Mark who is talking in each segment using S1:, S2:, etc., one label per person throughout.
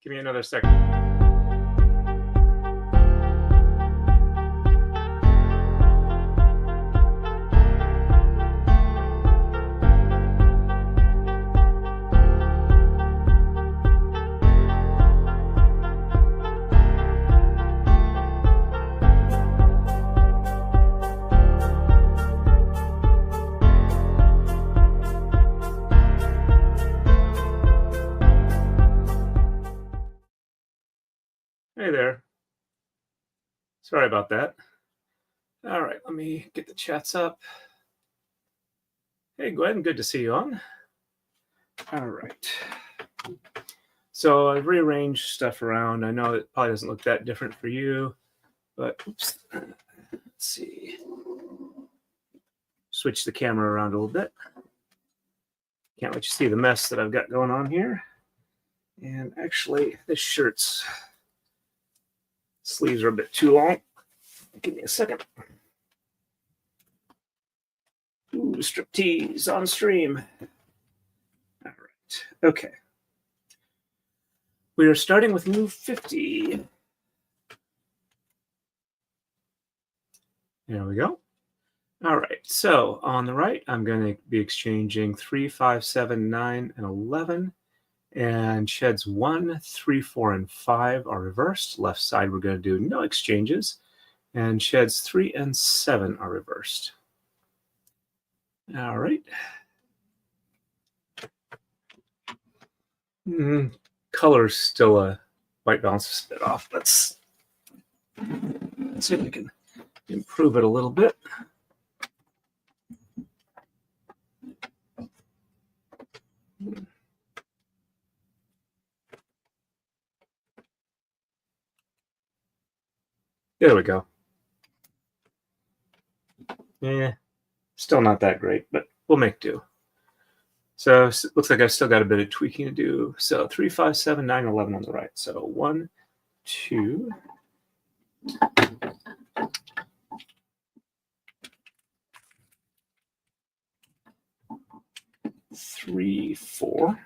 S1: Give me another second. Hey there. Sorry about that. All right, let me get the chats up. Hey, Gwen, good to see you on. All right. So I've rearranged stuff around. I know it probably doesn't look that different for you, but oops. Let's see. Switch the camera around a little bit. Can't let you see the mess that I've got going on here. And actually, this shirt's sleeves are a bit too long. Give me a second. Ooh, striptease on stream. All right. Okay. We are starting with move 50. There we go. All right. So on the right, I'm going to be exchanging 3, 5, 7, 9, and 11. And sheds 1, 3, 4, and 5 are reversed. Left side, we're going to do no exchanges. And sheds 3 and 7 are reversed. All right. Color's still a white balance a bit off. Let's see if we can improve it a little bit. There we go. Yeah, still not that great, but we'll make do. So it looks like I've still got a bit of tweaking to do. So 3, 5, 7, 9, 11 on the right. So 1, 2, 3, 4.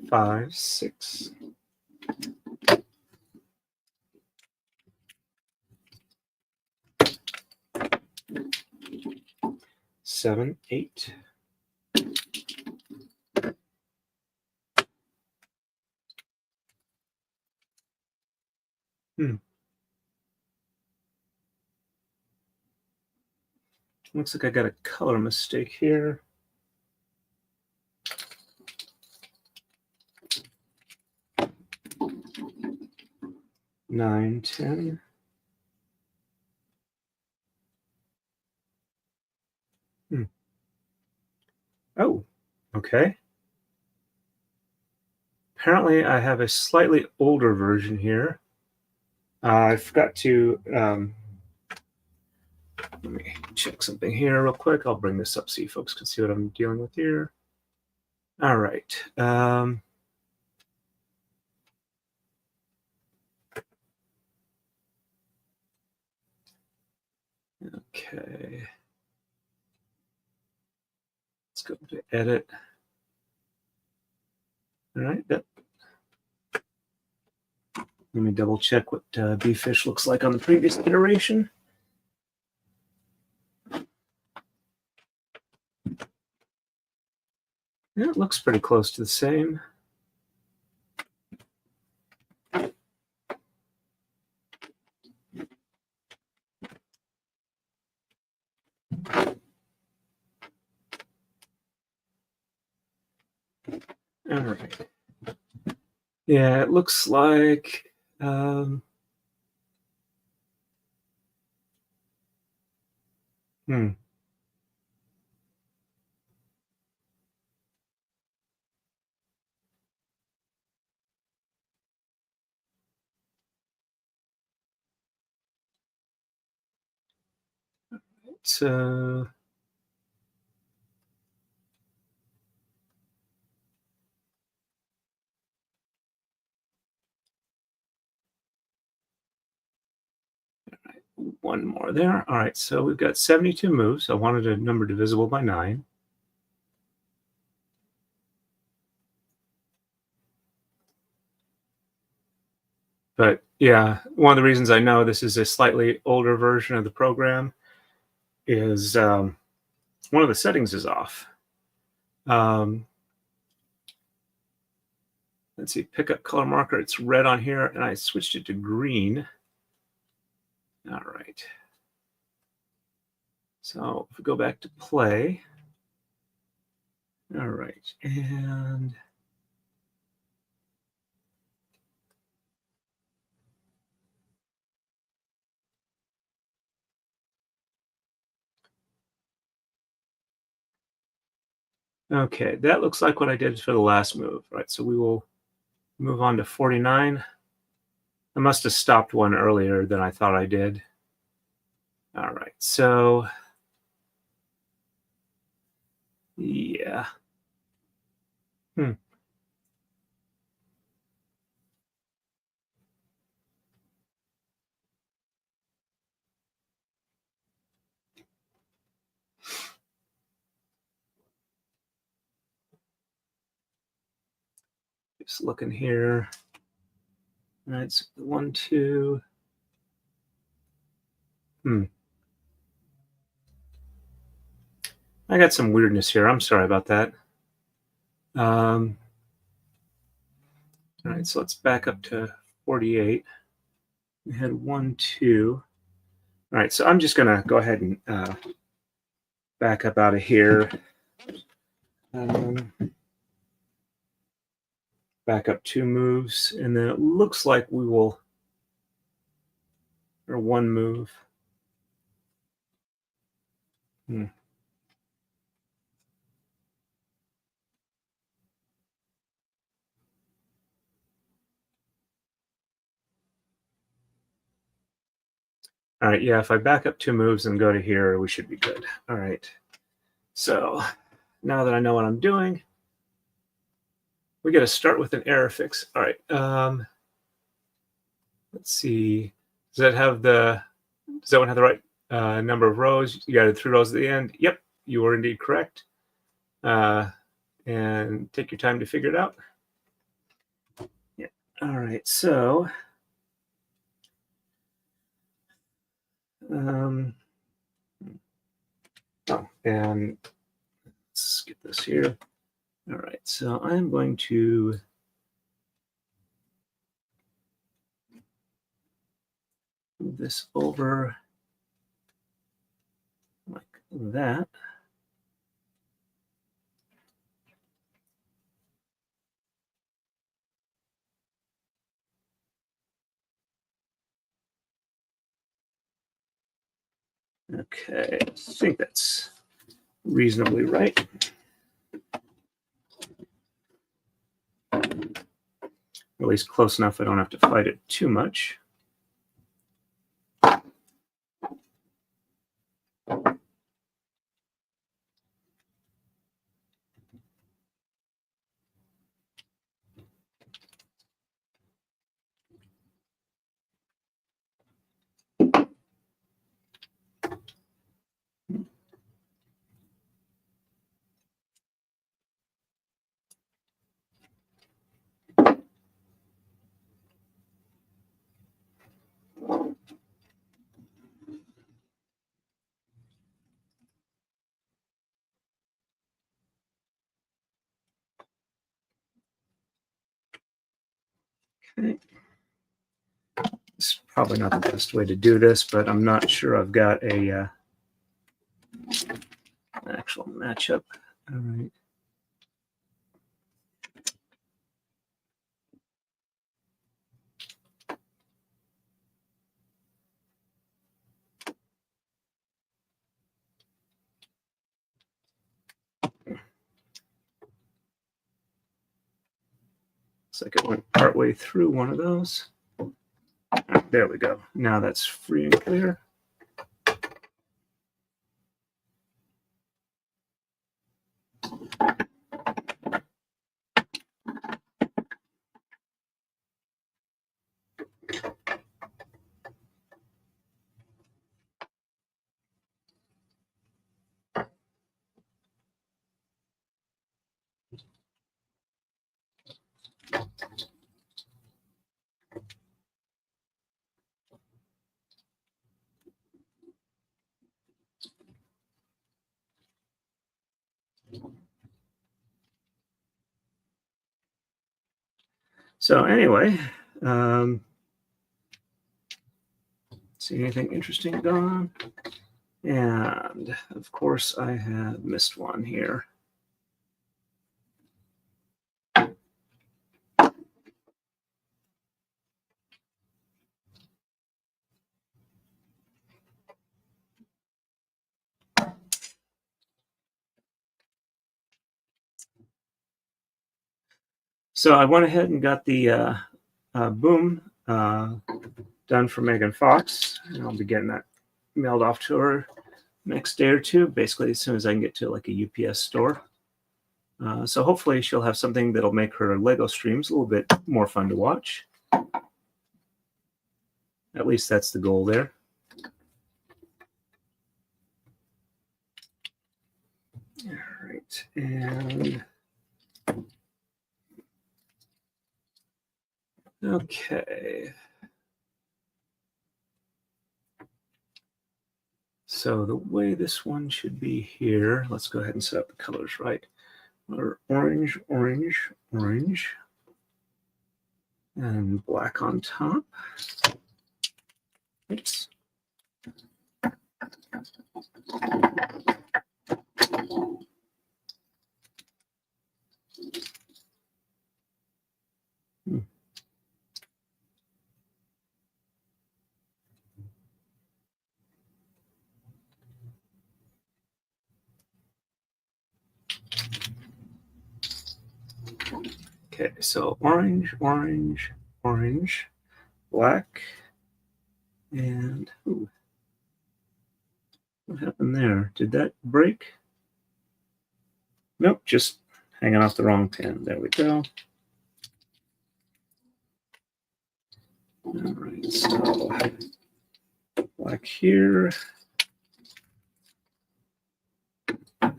S1: 5, 6. 7, 8. 9. Looks like I got a color mistake here. 9, 10. Oh, okay. Apparently, I have a slightly older version here. I forgot to let me check something here real quick. I'll bring this up so you folks can see what I'm dealing with here. All right. Okay. Let's go to edit. All right. Yep. Let me double check what B-Fish looks like on the previous iteration. Yeah, it looks pretty close to the same. All right. Yeah, it looks like So one more there. All right, so we've got 72 moves. I wanted a number divisible by 9. But yeah, one of the reasons I know this is a slightly older version of the program is one of the settings is off. Let's see, pick up color marker. It's red on here, and I switched it to green. All right. So if we go back to play. All right, and okay, that looks like what I did for the last move, right? So we will move on to 49. I must have stopped one earlier than I thought I did. All right, so yeah. Just looking here. All right, so 1, 2. I got some weirdness here. I'm sorry about that. All right, so let's back up to 48. We had 1, 2. All right, so I'm just going to go ahead and back up out of here. Back up 2 moves, and then it looks like we will, or 1 move. All right, yeah, if I back up 2 moves and go to here, we should be good. All right, so now that I know what I'm doing, we got to start with an error fix. All right, let's see. Does that one have the right number of rows? You got 3 rows at the end. Yep, you were indeed correct. And take your time to figure it out. Yeah. All right, so and let's get this here. All right, so I'm going to move this over like that. Okay, I think that's reasonably right. At least close enough I don't have to fight it too much. Okay. It's probably not the best way to do this, but I'm not sure I've got a actual matchup. All right. Looks like it went partway through one of those. There we go. Now that's free and clear. So anyway, see anything interesting going on? And of course, I have missed one here. So I went ahead and got the boom done for Megan Fox, and I'll be getting that mailed off to her next day or two, basically as soon as I can get to like a UPS store. So hopefully she'll have something that'll make her Lego streams a little bit more fun to watch. At least that's the goal there. All right, and okay. So the way this one should be here, let's go ahead and set up the colors right. Or orange, orange, orange, and black on top. Oops. Okay, so orange, orange, orange, black, and ooh, what happened there? Did that break? Nope, just hanging off the wrong pin. There we go. All right, so black here. All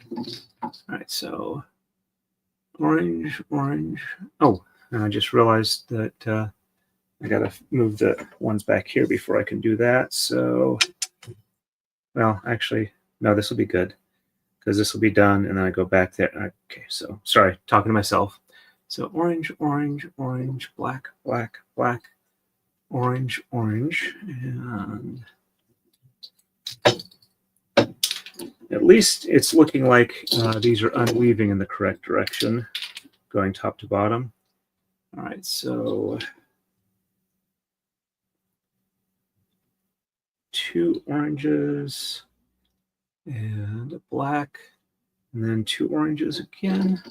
S1: right, so orange, orange. Oh, and I just realized that I got to move the ones back here before I can do that. So, well, actually, no, this will be good because this will be done, and then I go back there. Okay, so sorry, talking to myself. So orange, orange, orange, black, black, black, orange, orange, and at least it's looking like these are unweaving in the correct direction, going top to bottom. All right, so 2 oranges and a black, and then 2 oranges again.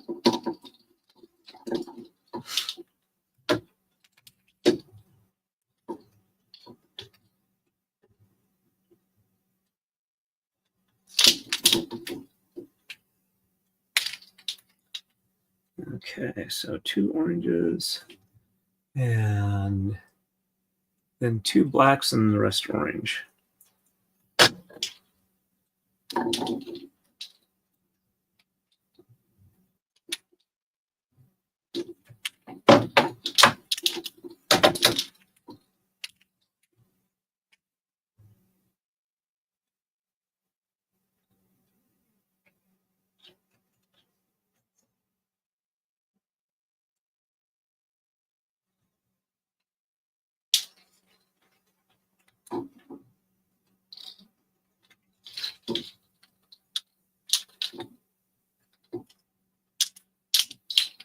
S1: Okay, so 2 oranges and then 2 blacks and the rest orange.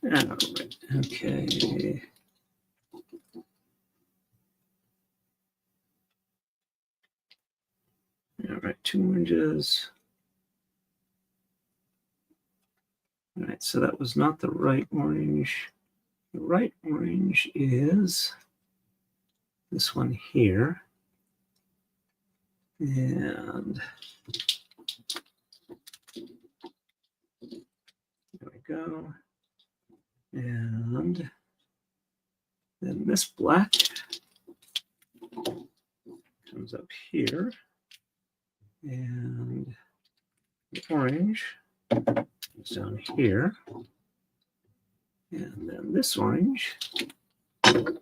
S1: All right, okay. All right, 2 oranges. All right, so that was not the right orange. The right orange is this one here. And there we go. And then this black comes up here. And the orange is down here. And then this orange goes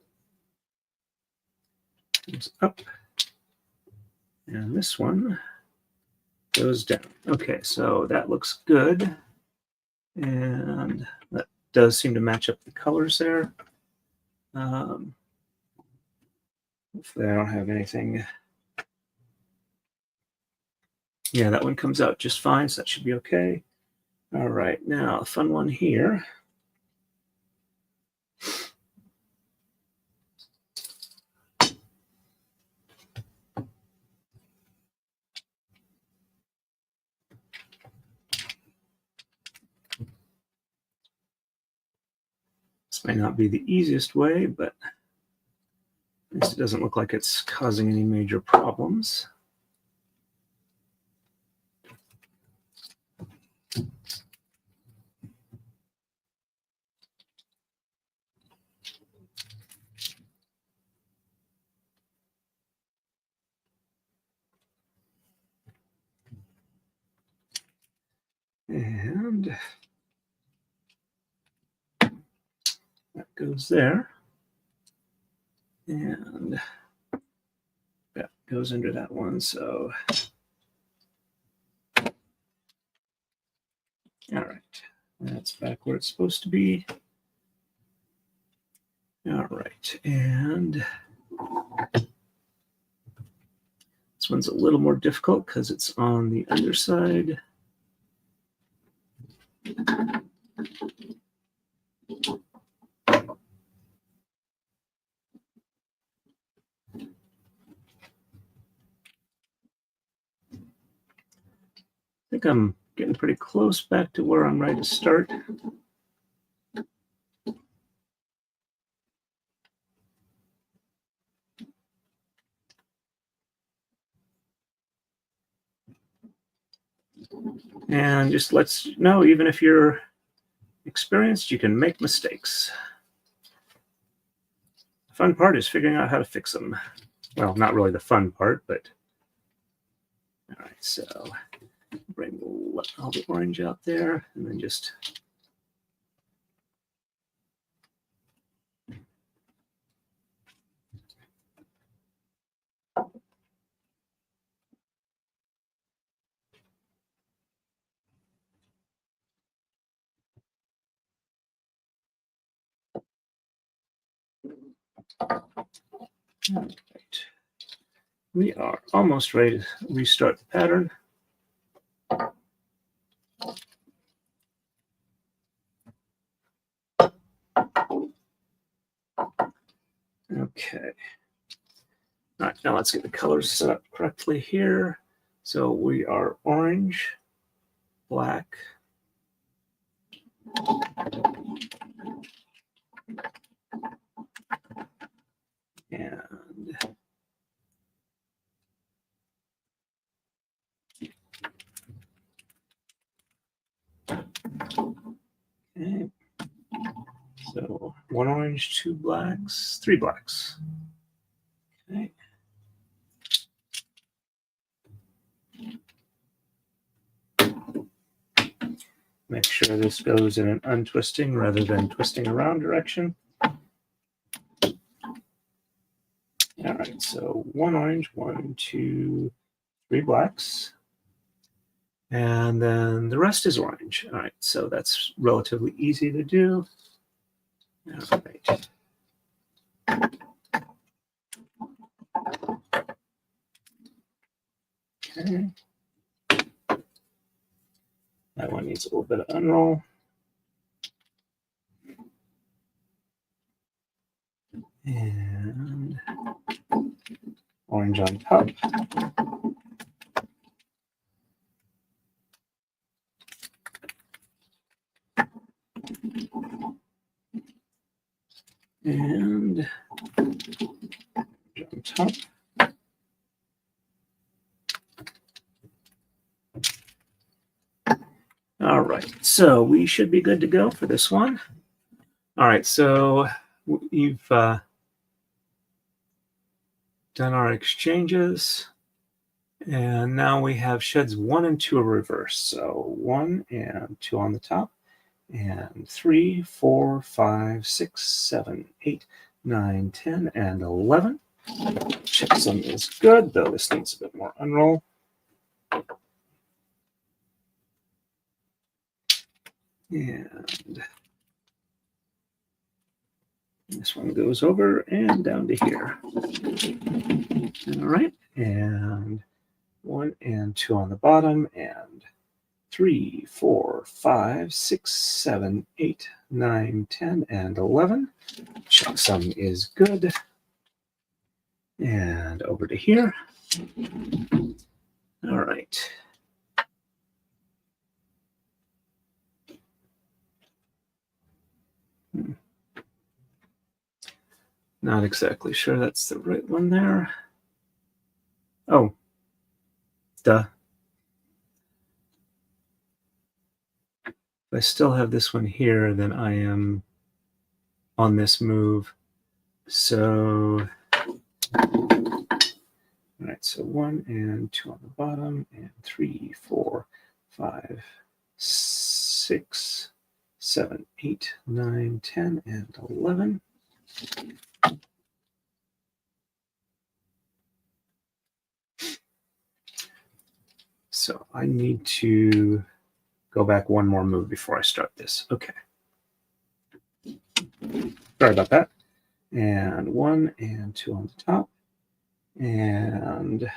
S1: up. And this one goes down. Okay, so that looks good. And that does seem to match up the colors there. Hopefully I don't have anything. Yeah, that one comes out just fine, so that should be okay. All right, now a fun one here. This may not be the easiest way, but at least it doesn't look like it's causing any major problems. And that goes there. And that goes under that one. So, all right, that's back where it's supposed to be. All right, and this one's a little more difficult because it's on the underside. I think I'm getting pretty close back to where I'm ready to start. And just lets you know, even if you're experienced, you can make mistakes. The fun part is figuring out how to fix them. Well, not really the fun part, but all right, so bring all the orange out there and then just all right. We are almost ready to restart the pattern. Okay. All right, now let's get the colors set up correctly here. So we are orange, black, and okay. So one orange, two blacks, three blacks. Okay. Make sure this goes in an untwisting rather than twisting around direction. All right, so one orange, one, two, three blacks. And then the rest is orange. All right, so that's relatively easy to do. All right. Okay. That one needs a little bit of unroll. And orange on top. And on top. All right, so we should be good to go for this one. All right, so you've done our exchanges, and now we have sheds 1 and 2 reversed. So 1 and 2 on the top, and 3, 4, 5, 6, 7, 8, 9, 10, and 11. Checksum is good, though this needs a bit more unroll. And this one goes over and down to here. All right, and 1 and 2 on the bottom, and 3, 4, 5, 6, 7, 8, 9, 10, and 11. Checksum is good. And over to here. All right. Not exactly sure that's the right one there. Oh, duh. If I still have this one here, then I am on this move. So, all right, so 1 and 2 on the bottom, and 3, 4, 5, 6, 7, 8, 9, 10, and 11. So I need to go back one more move before I start this. Okay. Sorry about that. And 1 and 2 on the top. And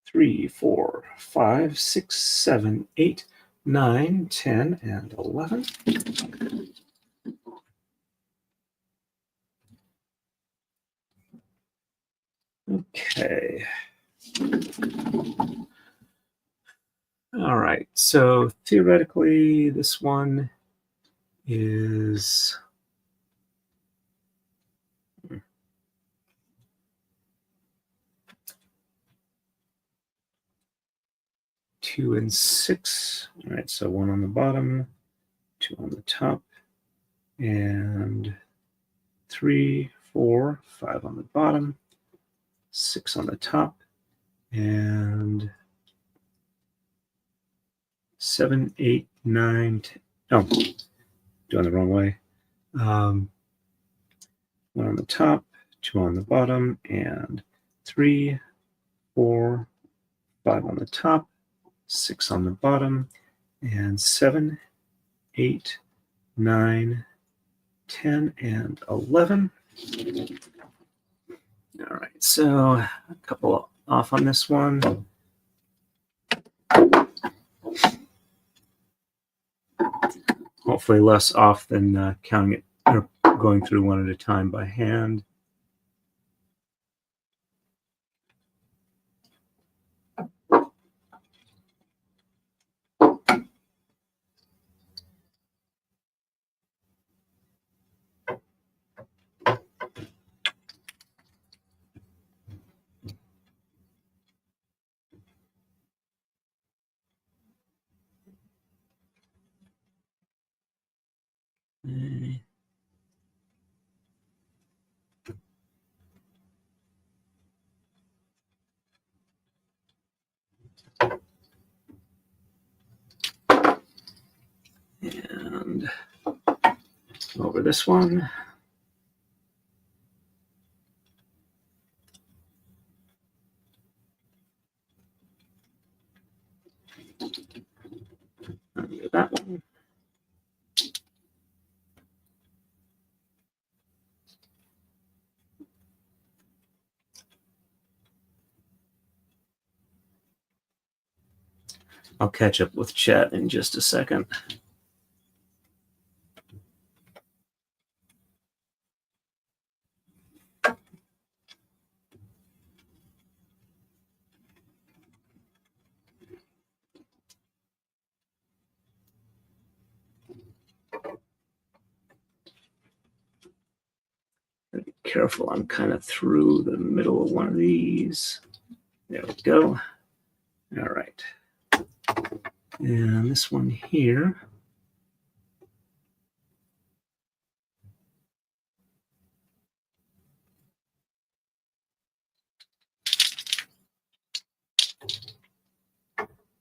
S1: 3, 4, 5, 6, 7, 8, 9, 10, and 11. Okay. All right. So theoretically, this one is 2 and 6. All right. So 1 on the bottom, 2 on the top, and 3, 4, 5 on the bottom, 6 on the top, and 7, 8, 9, 10. Oh, doing the wrong way. 1 on the top, 2 on the bottom, and 3, 4, 5 on the top, 6 on the bottom, and 7, 8, 9, 10, and 11. All right, so a couple off on this one. Hopefully less off than counting it or going through one at a time by hand. And over this one. That one. I'll catch up with chat in just a second. Be careful, I'm kind of through the middle of one of these. There we go. All right. And this one here.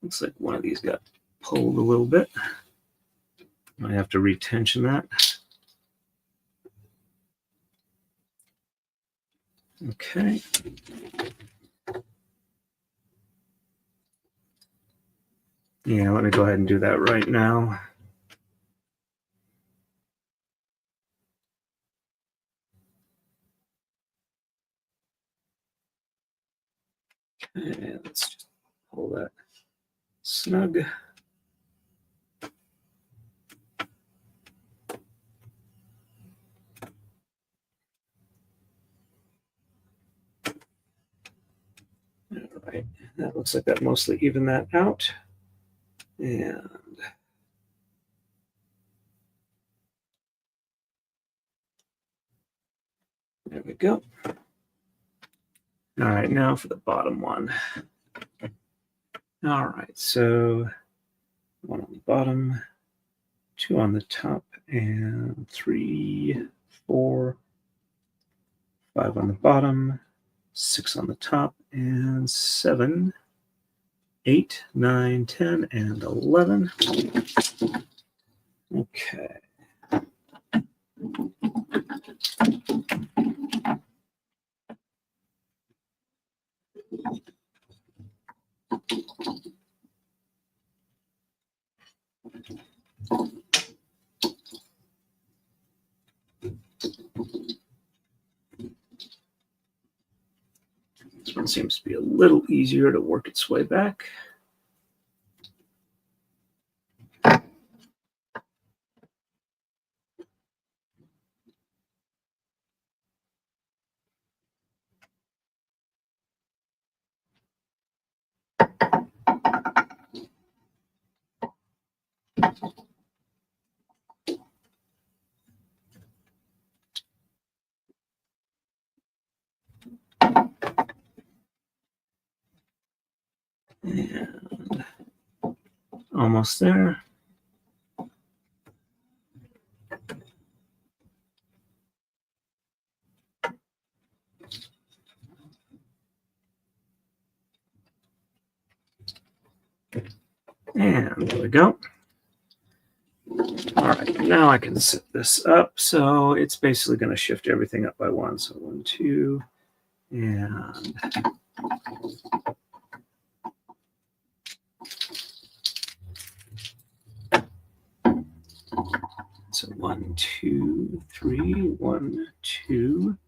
S1: Looks like one of these got pulled a little bit. Might have to retension that. Okay. Yeah, let me go ahead and do that right now. Okay, let's just pull that snug. All right, that looks like that mostly evened that out. And there we go. All right, now for the bottom one. All right, so 1 on the bottom, 2 on the top, and 3, 4, 5 on the bottom, 6 on the top, and 7, 8, 9, 10, and 11. Okay. This one seems to be a little easier to work its way back. And almost there. And there we go. All right, now I can set this up. So it's basically going to shift everything up by 1. So 1, 2, and so 1, 2, 3, 1, 2.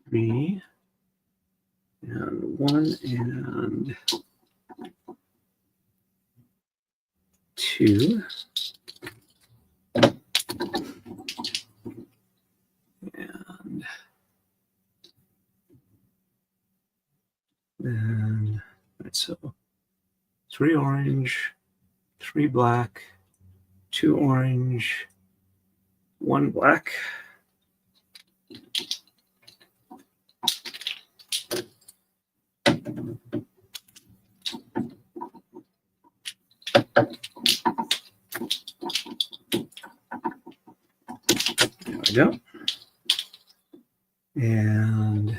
S1: Three and 1 and 2 and then right, so 3 orange, 3 black, 2 orange, 1 black. There we go. And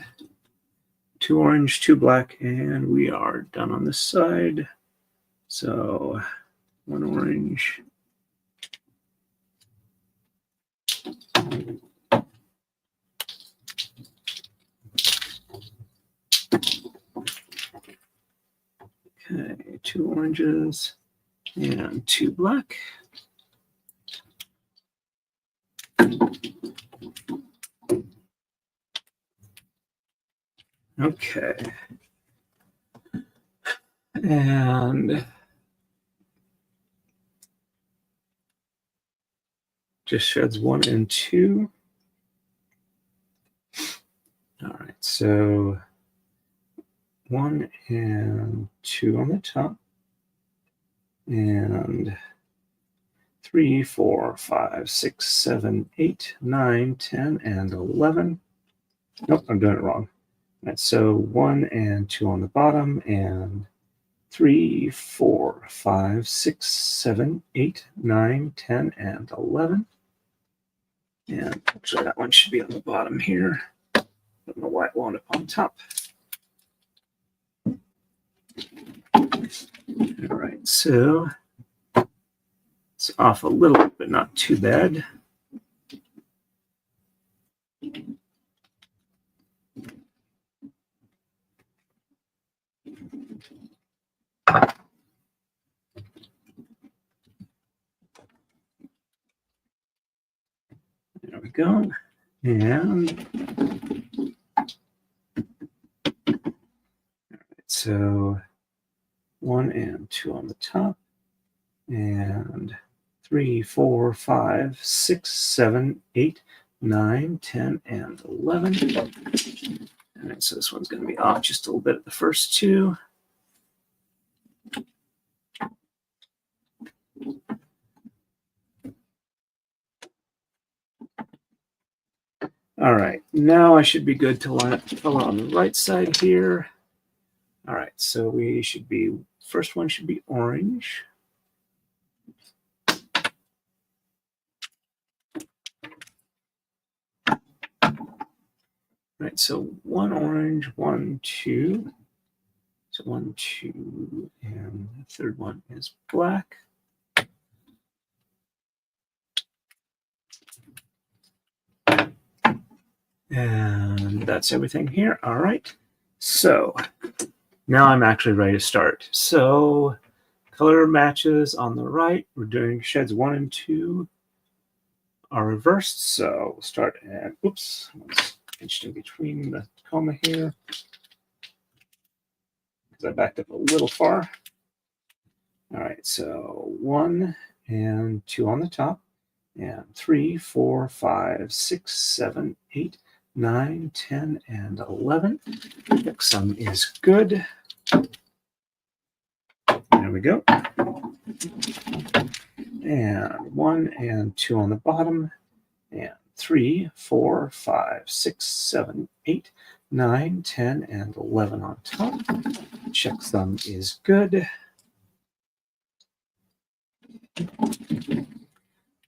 S1: 2 orange, 2 black, and we are done on this side. So 1 orange. Okay, 2 oranges and 2 black. Okay. And just sheds 1 and 2. All right, so 1 and 2 on the top, and 3, 4, 5, 6, 7, 8, 9, 10, and 11. Nope, I'm doing it wrong. All right, so 1 and 2 on the bottom, and 3, 4, 5, 6, 7, 8, 9, 10, and 11. And actually, that one should be on the bottom here. I don't know why it wound up on top. All right, so it's off a little, but not too bad. There we go. And so 1 and 2 on the top, and 3, 4, 5, 6, 7, 8, 9, 10, and 11. All right, so this one's going to be off just a little bit at the first two. All right, now I should be good to line up the color on the right side here. All right, so we should be, first one should be orange. Right, so 1 orange, 1, 2. So 1, 2, and the third one is black. And that's everything here. All right. So now I'm actually ready to start. So color matches on the right. We're doing sheds 1 and 2 are reversed. So we'll start at, oops, let's inched in between the comma here because I backed up a little far. All right, so 1 and 2 on the top, and 3, 4, 5, 6, 7, 8, 9, 10, and 11. Checksum is good. There we go. And 1 and 2 on the bottom, and 3, 4, 5, 6, 7, 8, 9, 10, and 11 on top. Checksum is good.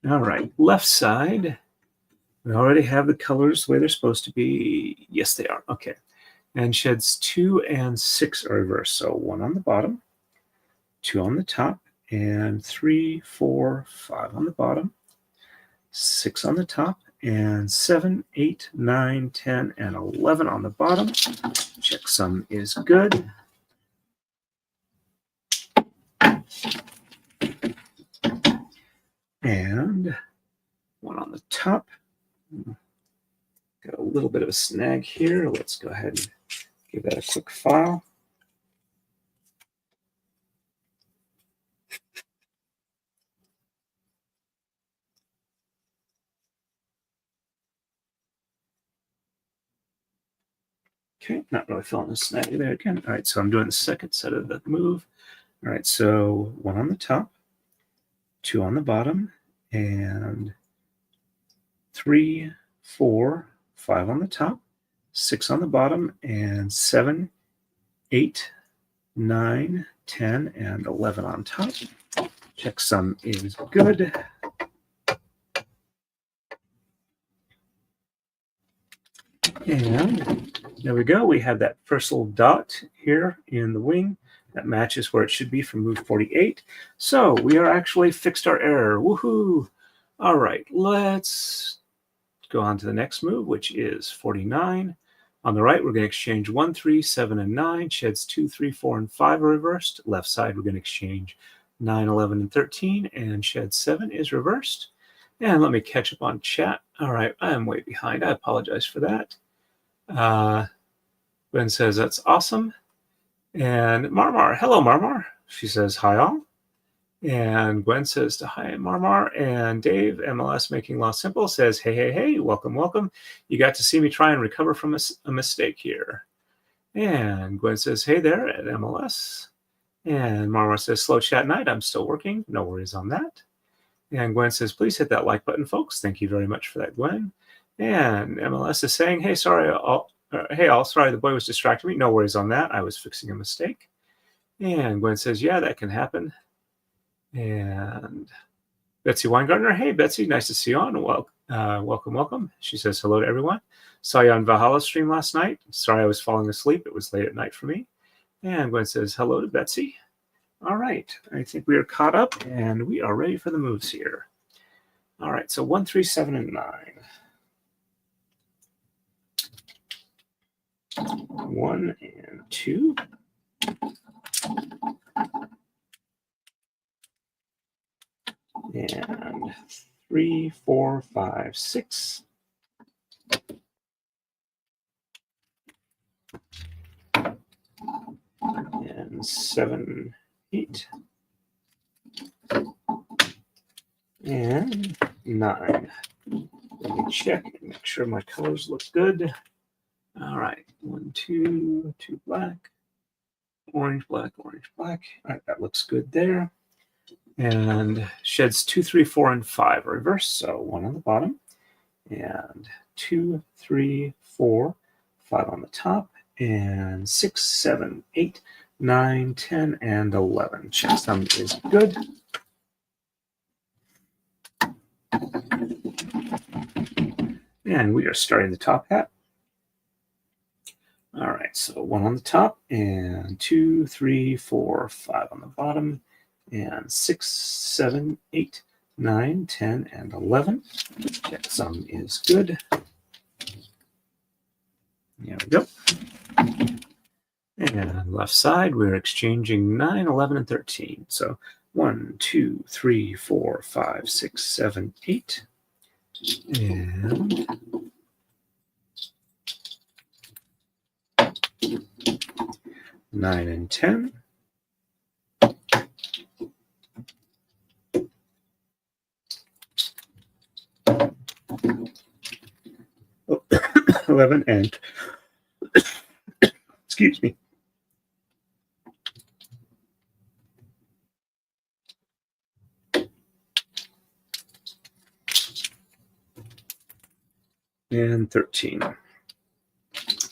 S1: All right, left side. We already have the colors the way they're supposed to be. Yes, they are. Okay. And sheds 2 and 6 are reversed. So 1 on the bottom, 2 on the top, and 3, 4, 5 on the bottom, 6 on the top, and 7, 8, 9, 10, and 11 on the bottom. Checksum is good. And 1 on the top. Got a little bit of a snag here. Let's go ahead and give that a quick file. Okay, not really feeling the snag there again. All right, so I'm doing the second set of the move. All right, so 1 on the top, 2 on the bottom, and 3, 4, 5 on the top, 6 on the bottom, and 7, 8, 9, 10, and 11 on top. Checksum is good. And there we go. We have that first little dot here in the wing that matches where it should be from move 48. So we are actually fixed our error. Woohoo! All right, let's go on to the next move, which is 49. On the right, we're going to exchange 1, 3, 7, and 9. Sheds 2, 3, 4, and 5 are reversed. Left side, we're going to exchange 9, 11, and 13. And shed 7 is reversed. And let me catch up on chat. All right, I am way behind. I apologize for that. Gwen says, that's awesome. And Marmar, hello, Marmar. She says, hi, all. And Gwen says, hi, Marmar. And Dave, MLS Making Law Simple, says, hey, hey, hey, welcome, welcome. You got to see me try and recover from a mistake here. And Gwen says, hey there at MLS. And Marmar says, slow chat night. I'm still working. No worries on that. And Gwen says, please hit that like button, folks. Thank you very much for that, Gwen. And MLS is saying, hey, sorry, sorry, the boy was distracting me. No worries on that. I was fixing a mistake. And Gwen says, yeah, that can happen. And Betsy Weingartner, hey, Betsy, nice to see you on. Well, welcome, welcome. She says hello to everyone. Saw you on Valhalla stream last night. Sorry I was falling asleep. It was late at night for me. And Gwen says hello to Betsy. All right, I think we are caught up and we are ready for the moves here. All right, so 1, 3, 7, and 9. 1 and 2. And 3, 4, 5, 6. And 7, 8. And 9. Let me check and make sure my colors look good. All right, 1, 2, 2 black, orange, black, orange, black. All right, that looks good there. And sheds 2, 3, 4, and 5 reverse. So 1 on the bottom, and 2, 3, 4, 5 on the top, and 6, 7, 8, 9, 10, and 11. Checksum is good. And we are starting the top hat. All right, so 1 on the top, and 2, 3, 4, 5 on the bottom, and 6, 7, 8, 9, 10, and 11. Checksum is good. There we go. And left side, we're exchanging 9, 11, and 13. So 1, 2, 3, 4, 5, 6, 7, 8. And 9 and 10. Oh, 11 and excuse me. And 13.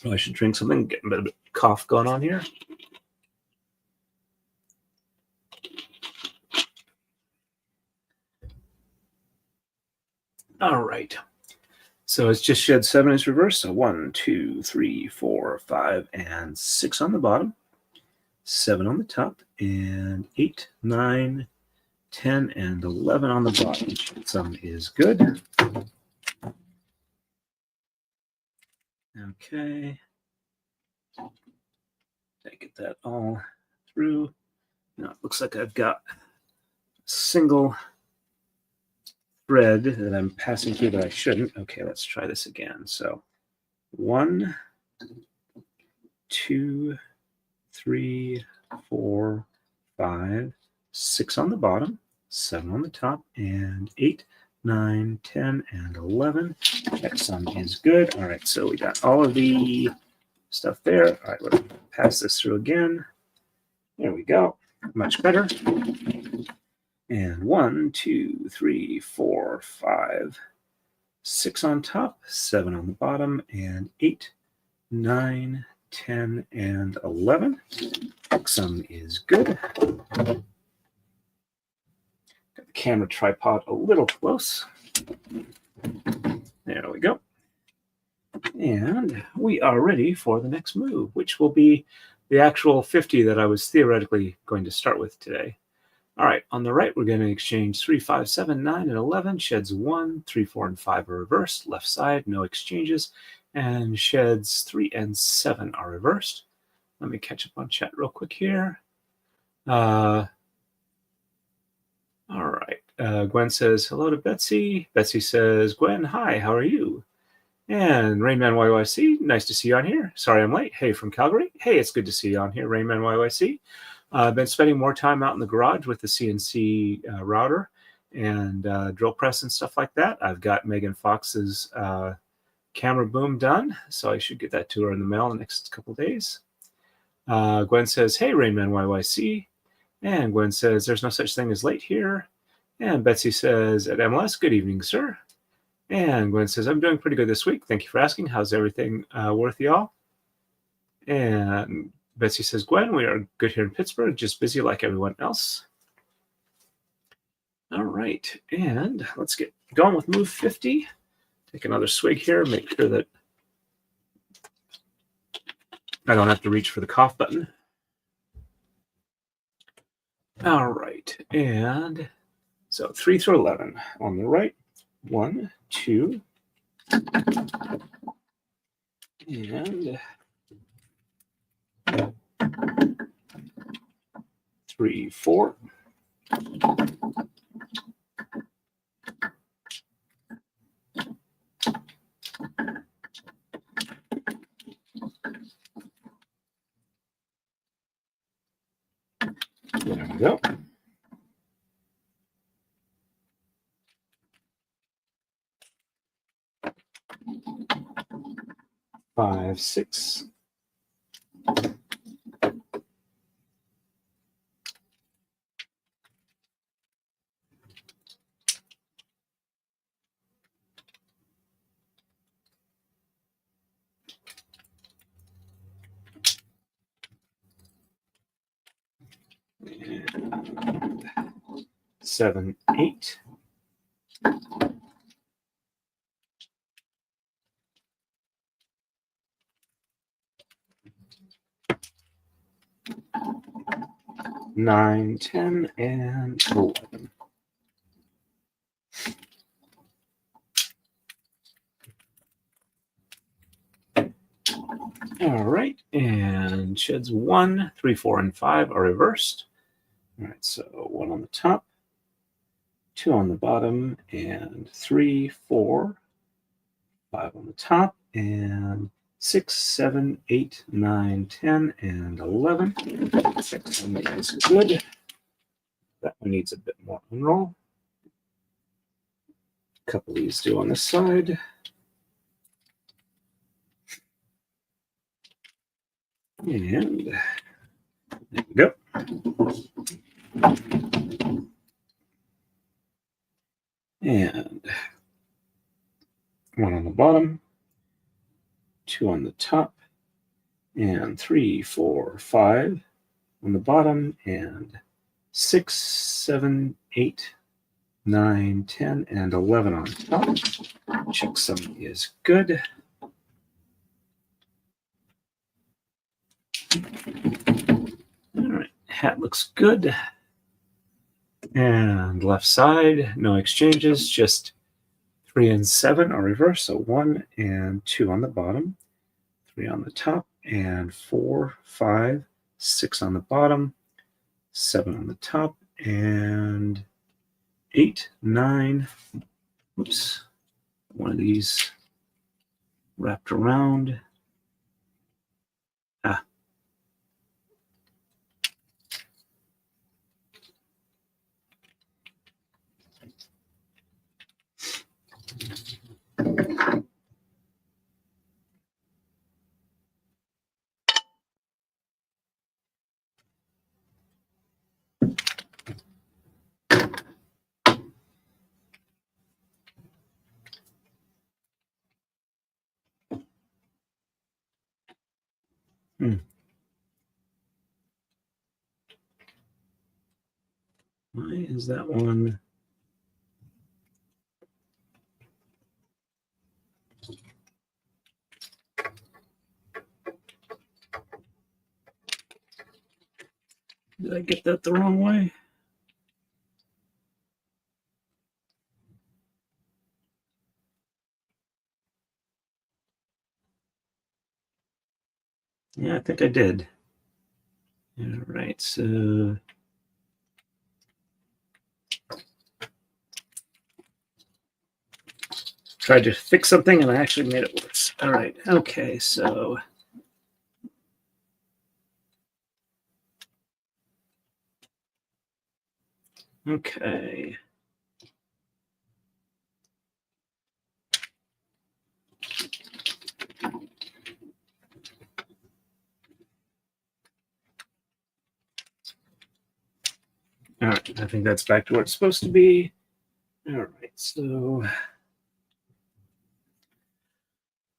S1: Probably should drink something, get a bit of a cough going on here. All right. So it's just shed 7 is reverse. So 1, 2, 3, 4, 5, and 6 on the bottom, 7 on the top, and 8, 9, 10, and 11 on the bottom. Some is good. Okay. Did I get that all through? Now it looks like I've got a single thread that I'm passing through that I shouldn't. Okay, let's try this again. So 1, 2, 3, 4, 5, 6 on the bottom, 7 on the top, and 8, 9, 10, and 11. Checksum is good. All right, so we got all of the stuff there. All right, let's pass this through again. There we go. Much better. And 1, 2, 3, 4, 5, 6 on top, 7 on the bottom, and 8, 9, 10, and 11. Checksum is good. Got the camera tripod a little close. There we go. And we are ready for the next move, which will be the actual 50 that I was theoretically going to start with today. All right, on the right, we're going to exchange 3, 5, 7, 9, and 11. Sheds 1, 3, 4, and 5 are reversed. Left side, no exchanges. And sheds 3 and 7 are reversed. Let me catch up on chat real quick here. All right. Gwen says hello to Betsy. Betsy says, Gwen, hi, how are you? And Rainman YYC, nice to see you on here. Sorry I'm late. Hey, from Calgary. Hey, it's good to see you on here, Rainman YYC. I've been spending more time out in the garage with the CNC router and drill press and stuff like that. I've got Megan Fox's camera boom done, so I should get that to her in the mail in the next couple of days. Gwen says, hey, Rainman YYC. And Gwen says, there's no such thing as late here. And Betsy says, at MLS, good evening, sir. And Gwen says, I'm doing pretty good this week. Thank you for asking. How's everything worth y'all? And Betsy says, Gwen, we are good here in Pittsburgh, just busy like everyone else. All right, and let's get going with move 50. Take another swig here, make sure that I don't have to reach for the cough button. All right, and so 3 through 11 on the right. 1, 2, and 3, 4. There we go. 5, 6. And 7, 8. Nine, 10, and 11. All right, and sheds 1, 3, 4, and 5 are reversed. All right, so 1 on the top, 2 on the bottom, and 3, 4, 5 on the top, and 6, 7, 8, 9, 10, and 11. That one is good. That one needs a bit more unroll. A couple of these do on this side. And there we go. And 1 on the bottom, 2 on the top, and 3, 4, 5 on the bottom, and 6, 7, 8, 9, 10, and 11 on top. Checksum is good. All right, hat looks good. And left side, no exchanges, just 3 and 7 are reversed. So 1 and 2 on the bottom, 3 on the top, and 4, 5, 6 on the bottom, 7 on the top, and 8, 9. Oops, one of these wrapped around. Ah. Why is that one? Did I get that the wrong way? Yeah, I think I did. All right, so tried to fix something and I actually made it worse. All right, okay, so okay. All right, I think that's back to where it's supposed to be. All right, so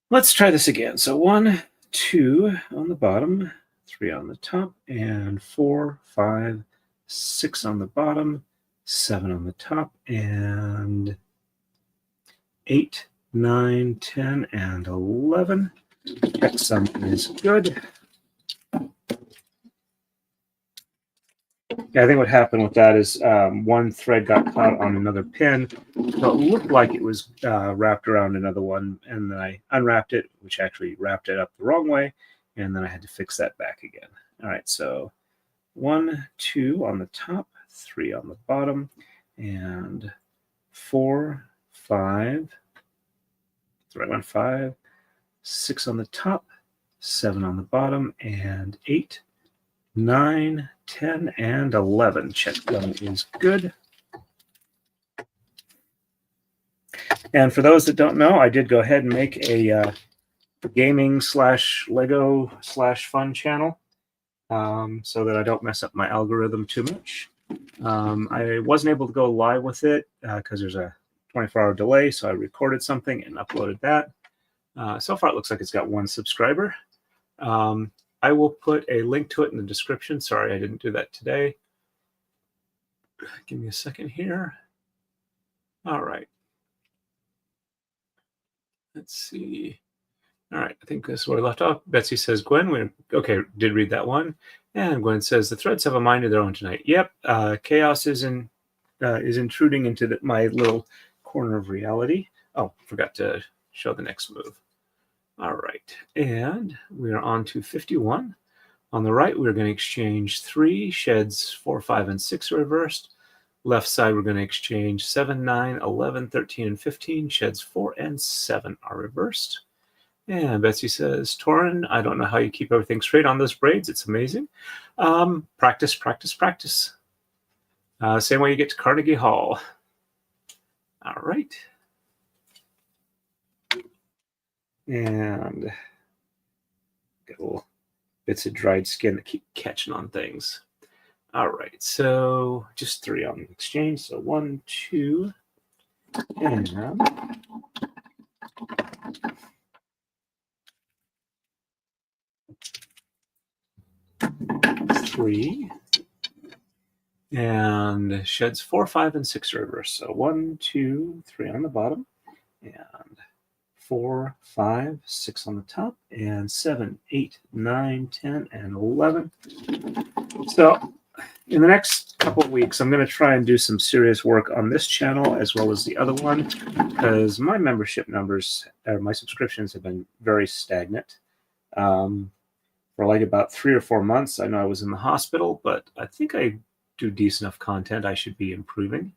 S1: let's try this again. So 1, 2 on the bottom, 3 on the top, and 4, 5, 6 on the bottom, 7 on the top, and 8, 9, 10, and 11. Checksum is good. Yeah, I think what happened with that is one thread got caught on another pin. So it looked like it was wrapped around another one, and then I unwrapped it, which actually wrapped it up the wrong way, and then I had to fix that back again. All right, so 1, 2 on the top, 3 on the bottom, and 4, 5. That's the right one. 5, 6 on the top, 7 on the bottom, and 8, 9, 10, and 11. Checksum is good. And for those that don't know, I did go ahead and make a gaming / Lego / fun channel so that I don't mess up my algorithm too much. I wasn't able to go live with it because there's a 24-hour delay, so I recorded something and uploaded that. So far, it looks like it's got 1 subscriber. I will put a link to it in the description. Sorry, I didn't do that today. Give me a second here. All right. Let's see. All right, I think this is where we left off. Betsy says, Gwen, okay, did read that one. And Gwen says, the threads have a mind of their own tonight. Yep, chaos is intruding into my little corner of reality. Oh, forgot to show the next move. All right, and we are on to 51. On the right, we're going to exchange 3, sheds 4, 5, and 6 reversed. Left side, we're going to exchange 7, 9, 11, 13, and 15. Sheds 4 and 7 are reversed. And Betsy says, Torin, I don't know how you keep everything straight on those braids. It's amazing. Practice, practice, practice. Same way you get to Carnegie Hall. All right. And got little bits of dried skin that keep catching on things. All right, so just 3 on the exchange. So 1, 2, and 3. And sheds 4, 5, and 6 reverse. So 1, 2, 3 on the bottom, and 4, 5, 6 on the top, and 7, 8, 9, 10, and 11. So in the next couple of weeks, I'm going to try and do some serious work on this channel as well as the other one, because my membership numbers, or my subscriptions, have been very stagnant. For like about 3 or 4 months, I know I was in the hospital, but I think I do decent enough content. I should be improving.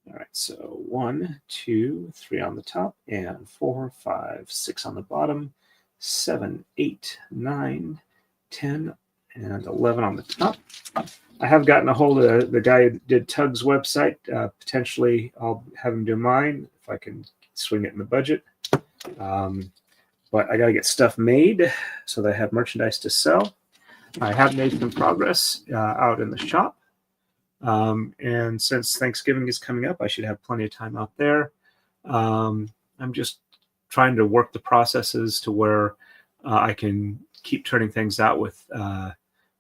S1: All right, so 1, 2, 3 on the top, and 4, 5, 6 on the bottom, 7, 8, 9, 10, and 11 on the top. I have gotten a hold of the guy who did Tug's website. Potentially, I'll have him do mine if I can swing it in the budget. But I got to get stuff made so that I have merchandise to sell. I have made some progress out in the shop. And since Thanksgiving is coming up, I should have plenty of time out there. I'm just trying to work the processes to where I can keep turning things out with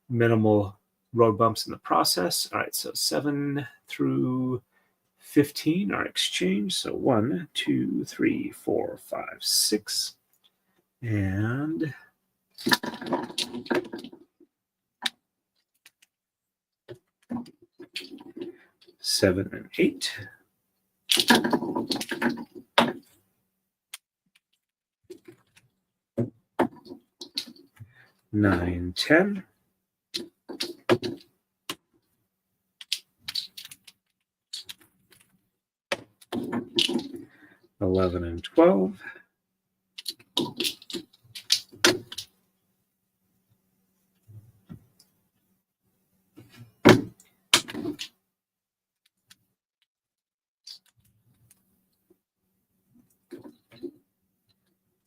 S1: minimal road bumps in the process. All right, so 7 through 15 are exchanged. So 1, 2, 3, 4, 5, 6, and 7 and 8. Nine, 10. 11 and 12.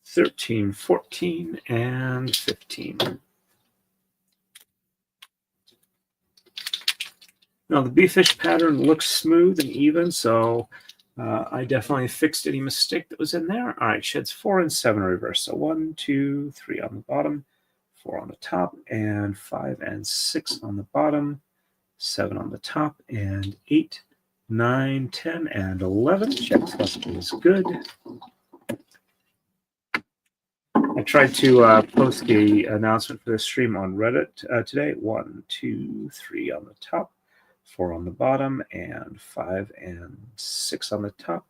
S1: 13, 14, and 15. Now the B-fish pattern looks smooth and even, so I definitely fixed any mistake that was in there. All right, sheds 4 and 7 reverse. So 1, 2, 3 on the bottom, 4 on the top, and 5 and 6 on the bottom, 7 on the top, and 8, 9, 10, and 11. Checksum is good. tried to post the announcement for the stream on Reddit today. 1, 2, 3 on the top, 4 on the bottom, and 5 and 6 on the top,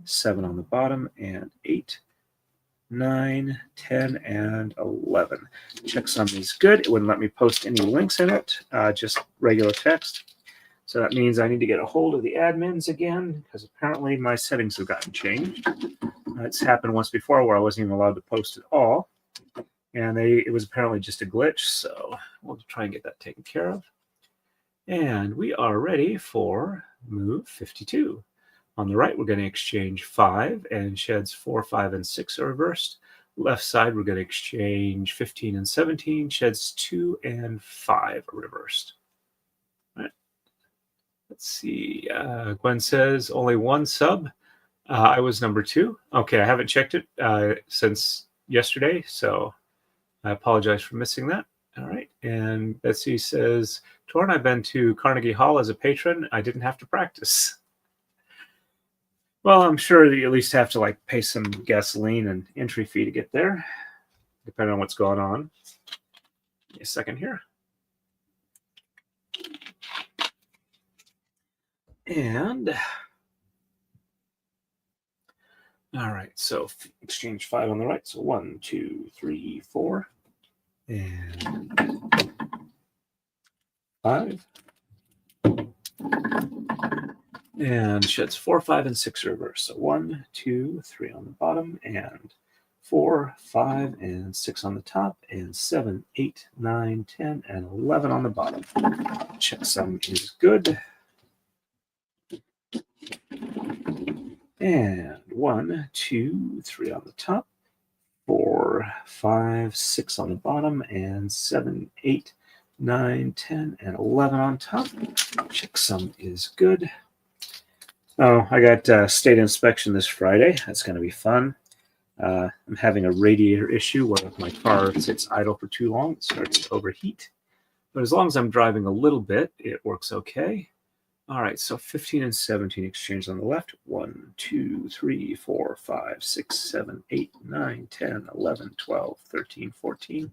S1: 7 on the bottom, and 8, 9, 10, and 11. Checksum is good. It wouldn't let me post any links in it, just regular text. So that means I need to get a hold of the admins again, because apparently my settings have gotten changed. It's happened once before where I wasn't even allowed to post at all. And it was apparently just a glitch, so we'll try and get that taken care of. And we are ready for move 52. On the right, we're going to exchange 5, and sheds 4, 5, and 6 are reversed. Left side, we're going to exchange 15 and 17. Sheds 2 and 5 are reversed. All right. Let's see. Gwen says only one sub. I was number 2. Okay, I haven't checked it since yesterday, so I apologize for missing that. All right. And Betsy says, Torn, I've been to Carnegie Hall as a patron. I didn't have to practice. Well, I'm sure that you at least have to like pay some gasoline and entry fee to get there, depending on what's going on. Give me a second here. And all right, so exchange 5 on the right. So 1, 2, 3, 4, and 5. And sheds 4, 5, and 6 reverse. So 1, 2, 3 on the bottom, and 4, 5, and 6 on the top, and 7, 8, 9, 10, and 11 on the bottom. Checksum is good. And 1, 2, 3 on the top, 4, 5, 6 on the bottom, and 7, 8, 9, 10, and 11 on top. Checksum is good. Oh, I got state inspection this Friday. That's going to be fun. I'm having a radiator issue where if my car sits idle for too long, it starts to overheat. But as long as I'm driving a little bit, it works okay. All right, so 15 and 17 exchange on the left. 1, 2, 3, 4, 5, 6, 7, 8, 9, 10, 11, 12, 13, 14.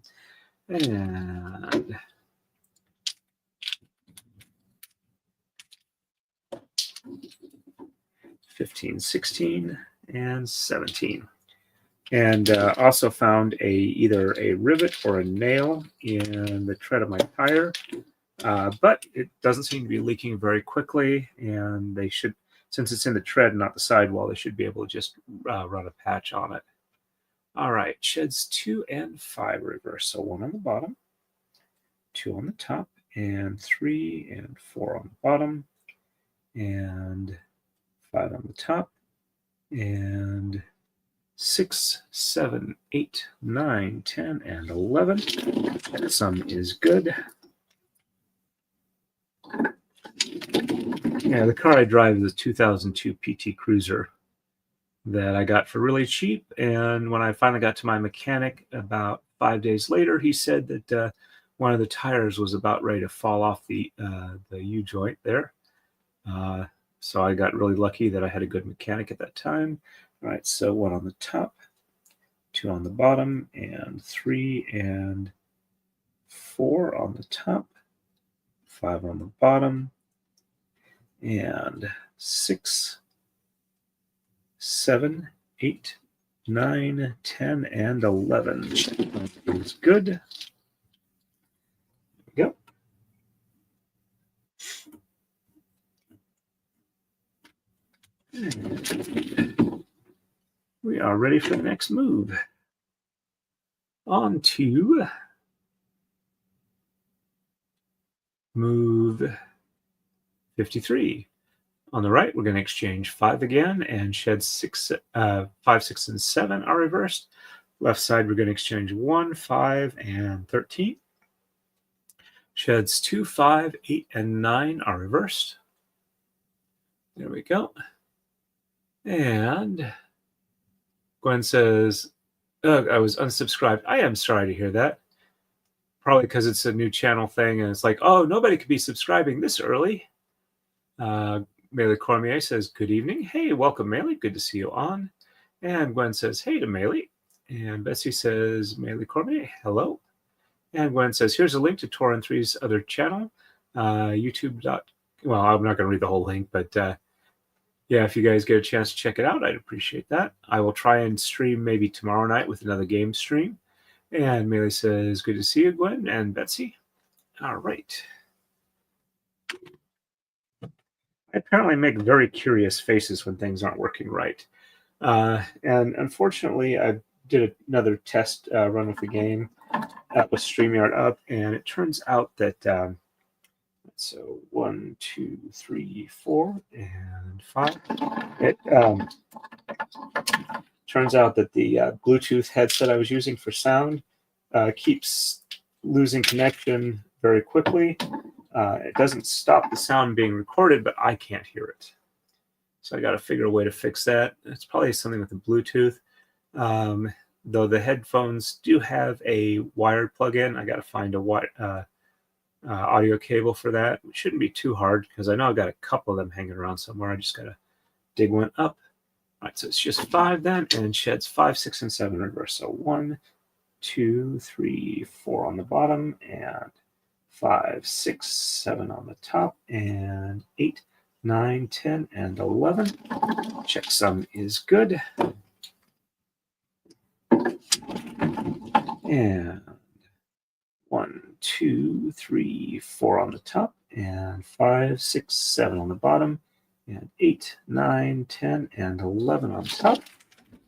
S1: And 15, 16, and 17. And also found either a rivet or a nail in the tread of my tire, but it doesn't seem to be leaking very quickly. And they should, since it's in the tread, not the sidewall, they should be able to just run a patch on it. All right, sheds 2 and 5 reverse. So 1 on the bottom, 2 on the top, and 3 and 4 on the bottom, and 5 on the top, and 6, 7, 8, 9, 10, and 11. Checksum is good. Yeah, the car I drive is a 2002 PT Cruiser that I got for really cheap. And when I finally got to my mechanic about 5 days later, he said that one of the tires was about ready to fall off the U-joint there. So I got really lucky that I had a good mechanic at that time. All right, so 1 on the top, 2 on the bottom, and 3 and 4 on the top, 5 on the bottom, and 6, 7, 8, 9, 10, and 11. Checksum is good. There we go. We are ready for the next move. On to move 53. On the right, we're going to exchange 5 again, and shed 5, 6, and 7 are reversed. Left side, we're going to exchange 1, 5, and 13. Sheds 2, 5, 8, and 9 are reversed. There we go. And Gwen says, I was unsubscribed. I am sorry to hear that. Probably because it's a new channel thing, and it's like, oh, nobody could be nimai this early. Nimai Kôrai says, good evening. Hey, welcome, Nimai. Good to see you on. And Gwen says, hey to Nimai. And Betsy says, Nimai Kôrai, hello. And Gwen says, here's a link to Torin3's other channel, YouTube. Well, I'm not going to read the whole link, but yeah, if you guys get a chance to check it out, I'd appreciate that. I will try and stream maybe tomorrow night with another game stream. And Nimai says, good to see you, Gwen and Betsy. All right. I apparently make very curious faces when things aren't working right. And unfortunately, I did another test run with the game with StreamYard up, and it turns out that so 1, 2, 3, 4, and 5. It turns out that the Bluetooth headset I was using for sound keeps losing connection very quickly. It doesn't stop the sound being recorded, but I can't hear it. So I got to figure a way to fix that. It's probably something with the Bluetooth. Though the headphones do have a wired plug-in, I got to find a audio cable for that. It shouldn't be too hard because I know I've got a couple of them hanging around somewhere. I just got to dig one up. All right, so it's just 5 then, and sheds 5, 6, and 7 reverse. So 1, 2, 3, 4 on the bottom, and 5, 6, 7 on the top, and 8, 9, 10, and 11. Checksum is good. And 1, 2, 3, 4 on the top, and 5, 6, 7 on the bottom, and 8, 9, 10, and 11 on top.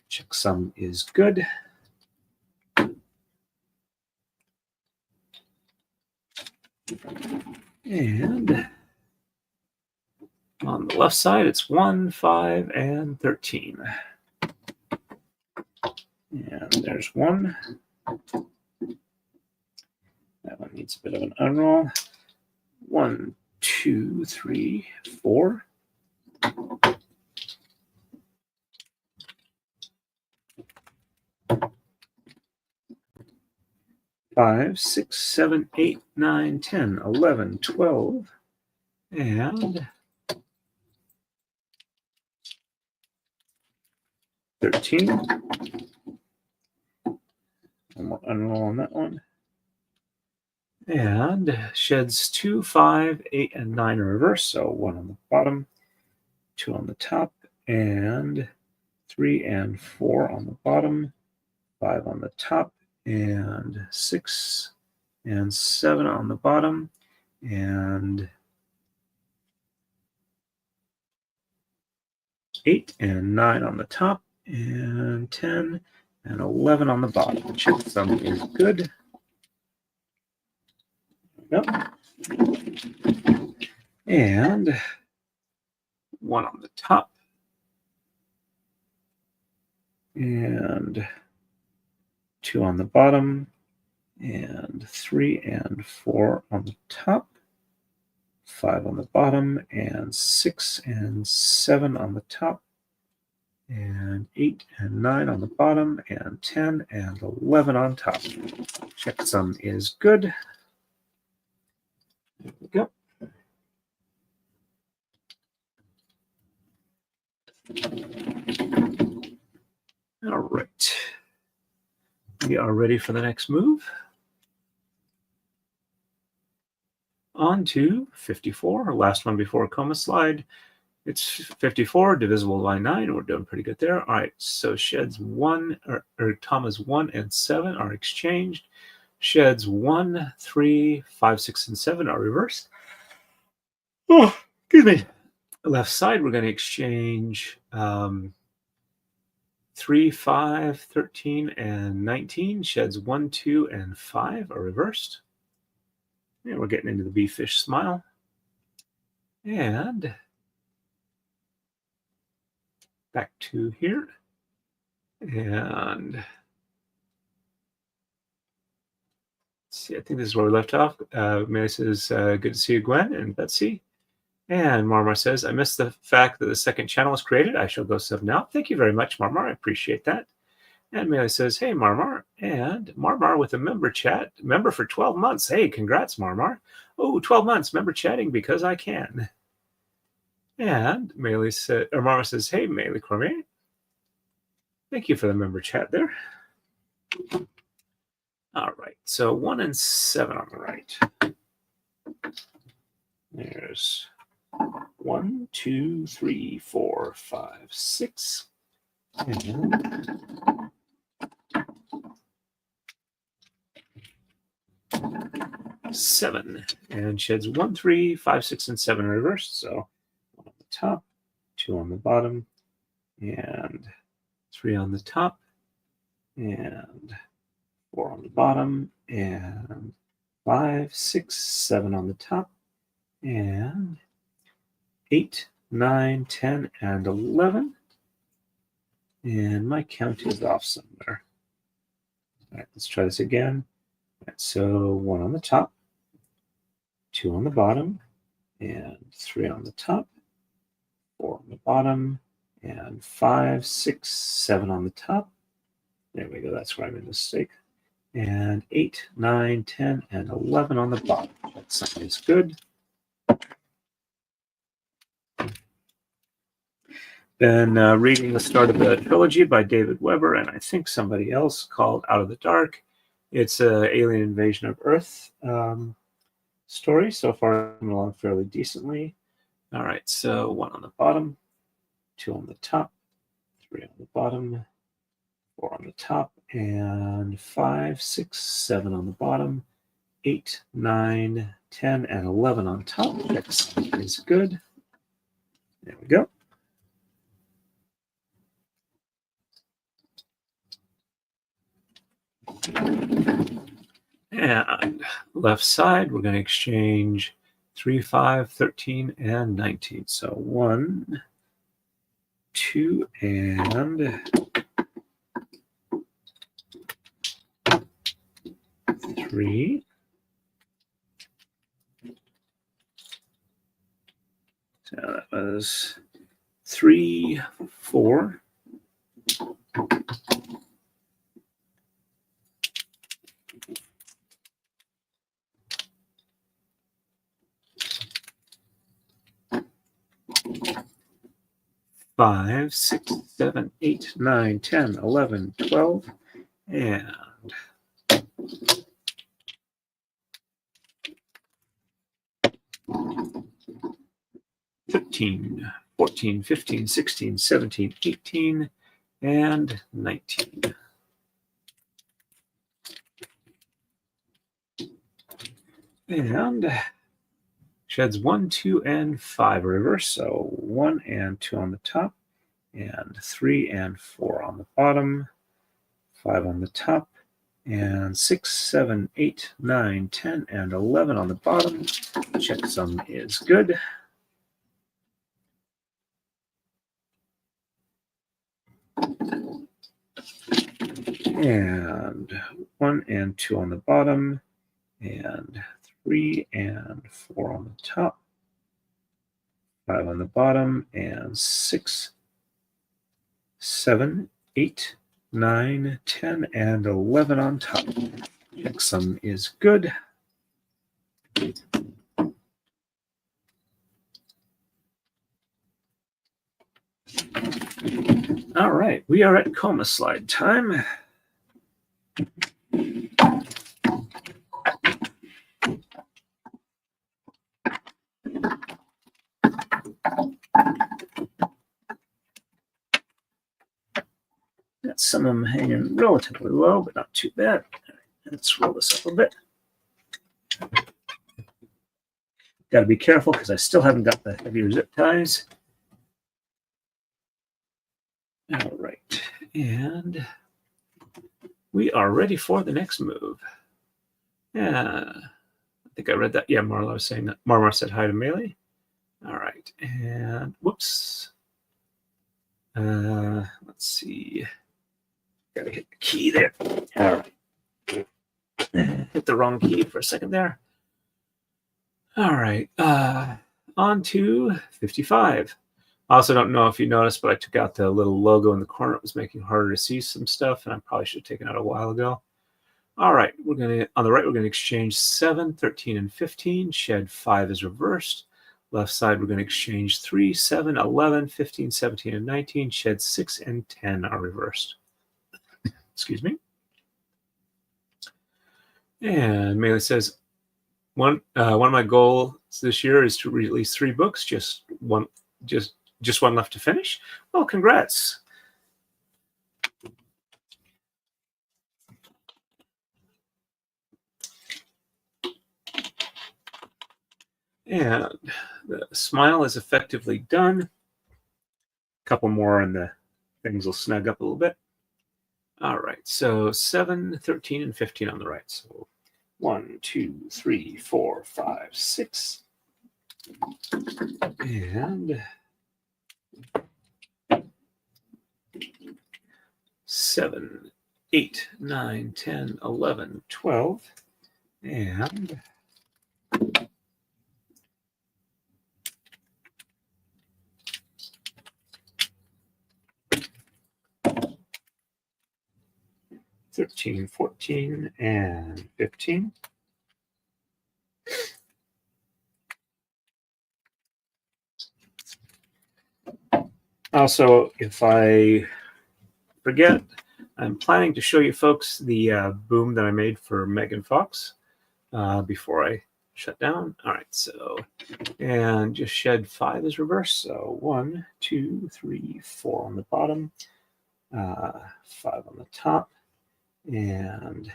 S1: Checksum is good. And on the left side, it's 1, 5, and 13. And there's 1. That one needs a bit of an unroll. 1, 2, 3, 4. 5, 6, 7, 8, 9, 10, 11, 12, and 13. One more unroll on that one. And sheds 2, 5, 8, and 9 in reverse. So 1 on the bottom, 2 on the top, and 3 and 4 on the bottom, 5 on the top, and 6 and 7 on the bottom, and 8 and 9 on the top, and 10 and 11 on the bottom. The checksum is good. Yep. And 1 on the top, and 2 on the bottom, and 3 and 4 on the top, 5 on the bottom, and 6 and 7 on the top, and 8 and 9 on the bottom, and 10 and 11 on top. Checksum is good. There we go. All right. We are ready for the next move. On to 54, last one before coma slide. It's 54 divisible by 9. We're doing pretty good there. All right, so sheds 1, or commas 1 and 7 are exchanged. Sheds 1, 3, 5, 6, and 7 are reversed. Oh, excuse me. Left side, we're going to exchange 3, 5, 13, and 19. Sheds 1, 2, and 5 are reversed. And we're getting into the bee fish smile. And back to here. And let's see, I think this is where we left off. Nimai says, good to see you, Gwen and Betsy. And Marmar says, I missed the fact that the second channel was created. I shall go sub now. Thank you very much, Marmar. I appreciate that. And Nimai says, hey, Marmar. And Marmar with a member chat. Member for 12 months. Hey, congrats, Marmar. Oh, 12 months. Member chatting because I can. And Marmar says, hey, Nimai Kôrai. Thank you for the member chat there. All right, so 1 and 7 on the right. There's 1, 2, 3, 4, 5, 6. And 7. And sheds 1, 3, 5, 6, and 7 reversed. So 1 on the top, 2 on the bottom, and 3 on the top, and 4 on the bottom, and 5, 6, 7 on the top, and 8, 9, 10, and 11. And my count is off somewhere. All right, let's try this again. All right, so 1 on the top, 2 on the bottom, and 3 on the top, 4 on the bottom, and 5, 6, 7 on the top. There we go. That's where I made a mistake. And 8, 9, 10, and 11 on the bottom. That sound is good. Then reading the start of the trilogy by David Weber and I think somebody else called Out of the Dark. It's an alien invasion of Earth story. So far, coming along fairly decently. All right, so 1 on the bottom, 2 on the top, 3 on the bottom, 4 on the top, and 5, 6, 7 on the bottom, 8, 9, 10, and 11 on top. That is good. There we go. And left side, we're going to exchange 3, 5, 13, and 19. So 1, 2, and 3. So that was 3, 4. 5, 6, 7, 8, 9, 10, 11, 12, and 13, 14, 15, 16, 17, 18, and 19. And sheds 1, 2, and 5 reverse. So 1 and 2 on the top, and 3 and 4 on the bottom, 5 on the top, and 6, 7, 8, 9, 10, and 11 on the bottom. Checksum is good. And 1 and 2 on the bottom, and 3 and 4 on the top, 5 on the bottom, and 6, 7, 8, 9, 10, and 11 on top. Checksum is good. All right, we are at coma slide time. Got some of them hanging relatively low, but not too bad. Let's roll this up a bit. Got to be careful because I still haven't got the heavier zip ties. All right, and we are ready for the next move. Yeah, I think I read that. Yeah, Marla was saying that. Marmar said hi to Melee. All right, and whoops. Let's see. Gotta hit the key there. All right. Hit the wrong key for a second there. All right. On to 55. I also don't know if you noticed, but I took out the little logo in the corner. It was making it harder to see some stuff, and I probably should have taken it out a while ago. All right. On the right, we're going to exchange 7, 13, and 15. Shed 5 is reversed. Left side, we're going to exchange 3, 7, 11, 15, 17, and 19. Shed 6 and 10 are reversed. Excuse me. And Melee says, one of my goals this year is to release 3 books. Just one left to finish. Well, congrats. And the smile is effectively done. A couple more and the things will snug up a little bit. All right, so 7, 13, and 15 on the right. So 1, 2, 3, 4, 5, 6. And 7, 8, 9, 10, 11, 12. And 13, 14, and 15. Also, if I forget, I'm planning to show you folks the boom that I made for Megan Fox before I shut down. All right, so, and just shed 5 is reverse. So 1, 2, 3, 4 on the bottom, 5 on the top, and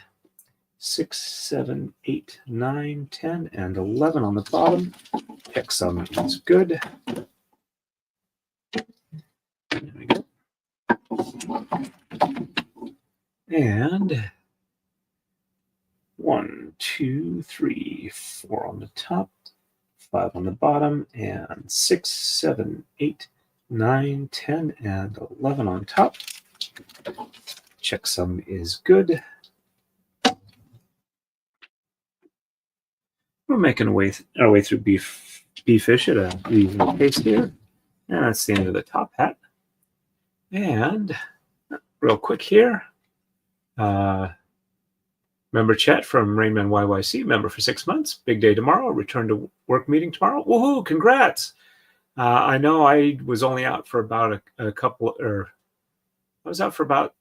S1: 6, 7, 8, 9, 10, and 11 on the bottom. Checksum is good. There we go. And 1, 2, 3, 4 on the top, 5 on the bottom, and 6, 7, 8, 9, 10, and 11 on top. Checksum is good. We're making our way through beefish at a reasonable pace here. And that's the end of the top hat. And real quick here, member chat from Rainman YYC, member for 6 months. Big day tomorrow. Return to work meeting tomorrow. Woohoo! Congrats. I know I was only out for about a couple, or I was out for about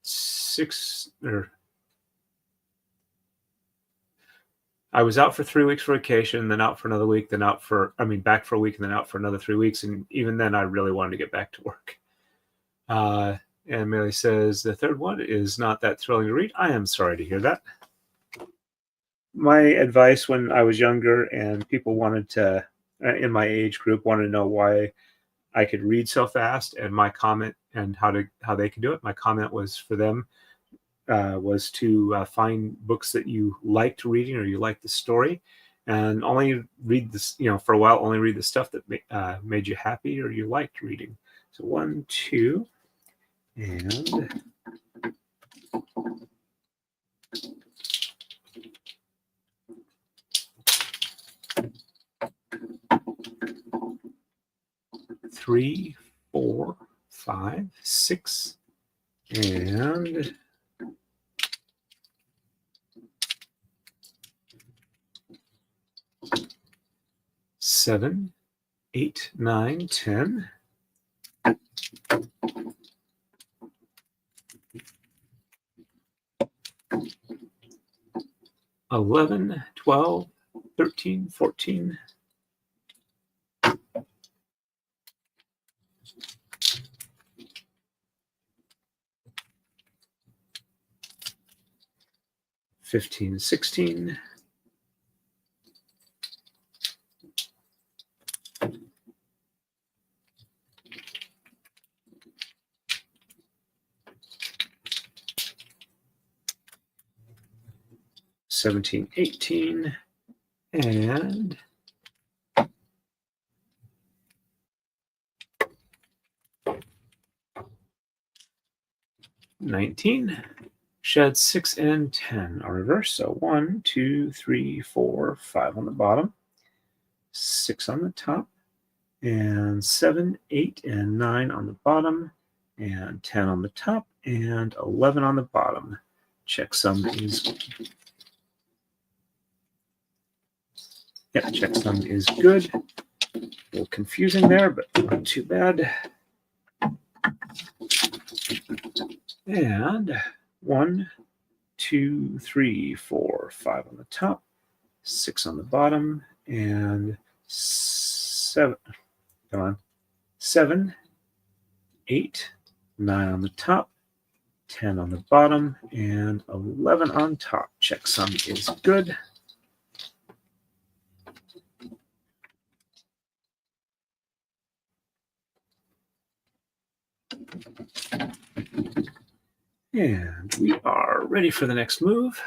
S1: 6, or I was out for 3 weeks for vacation, then out for another week, then back for a week, and then out for another 3 weeks. And even then, I really wanted to get back to work. And Millie says, the third one is not that thrilling to read. I am sorry to hear that. My advice when I was younger and people wanted to, in my age group, wanted to know why I could read so fast, and my comment and how they could do it. My comment was for them was to find books that you liked reading or you liked the story, and only read this, for a while, only read the stuff that made you happy or you liked reading. So 1, 2, and 3, 4, 5, 6, and 7, 8, 9, 10. 11, 12, 13, 14. 15, 16. 17, 18, and 19. Shed 6 and 10 are reversed. So 1, 2, 3, 4, 5 on the bottom, 6 on the top, and 7, 8, and 9 on the bottom, and 10 on the top, and 11 on the bottom. Checksum is good. A little confusing there, but not too bad. And 1, 2, 3, 4, 5 on the top, 6 on the bottom, and 7. Come on. 7, 8, 9 on the top, 10 on the bottom, and 11 on top. Checksum is good. And we are ready for the next move.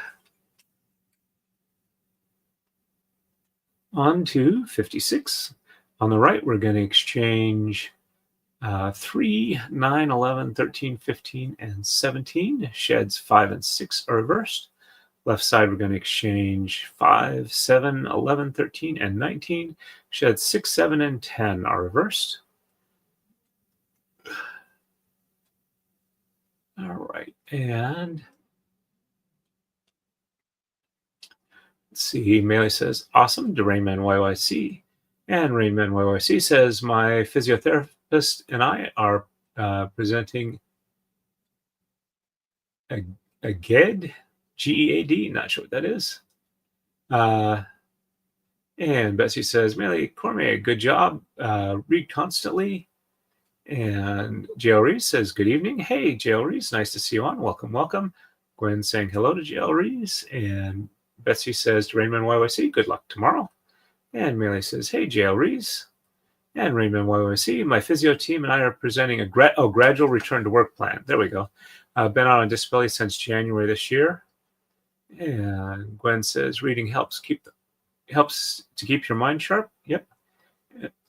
S1: On to 56. On the right, we're going to exchange 3, 9, 11, 13, 15, and 17. Sheds 5 and 6 are reversed. Left side, we're going to exchange 5, 7, 11, 13, and 19. Sheds 6, 7, and 10 are reversed. All right, and let's see. Melee says, awesome, to Rainman YYC. And Rainman YYC says, my physiotherapist and I are presenting a GEAD, G-E-A-D, not sure what that is. And Betsy says, Melee Kôrai, good job. Read constantly. And JL Reese says, good evening. Hey, JL Reese, nice to see you on. Welcome, welcome. Gwen saying hello to JL Reese. And Betsy says to Rainman YYC, good luck tomorrow. And Melee says, hey, JL Reese. And Rainman YYC, my physio team and I are presenting a gradual return to work plan. There we go. Been out on disability since January this year. And Gwen says, reading helps to keep your mind sharp. Yep.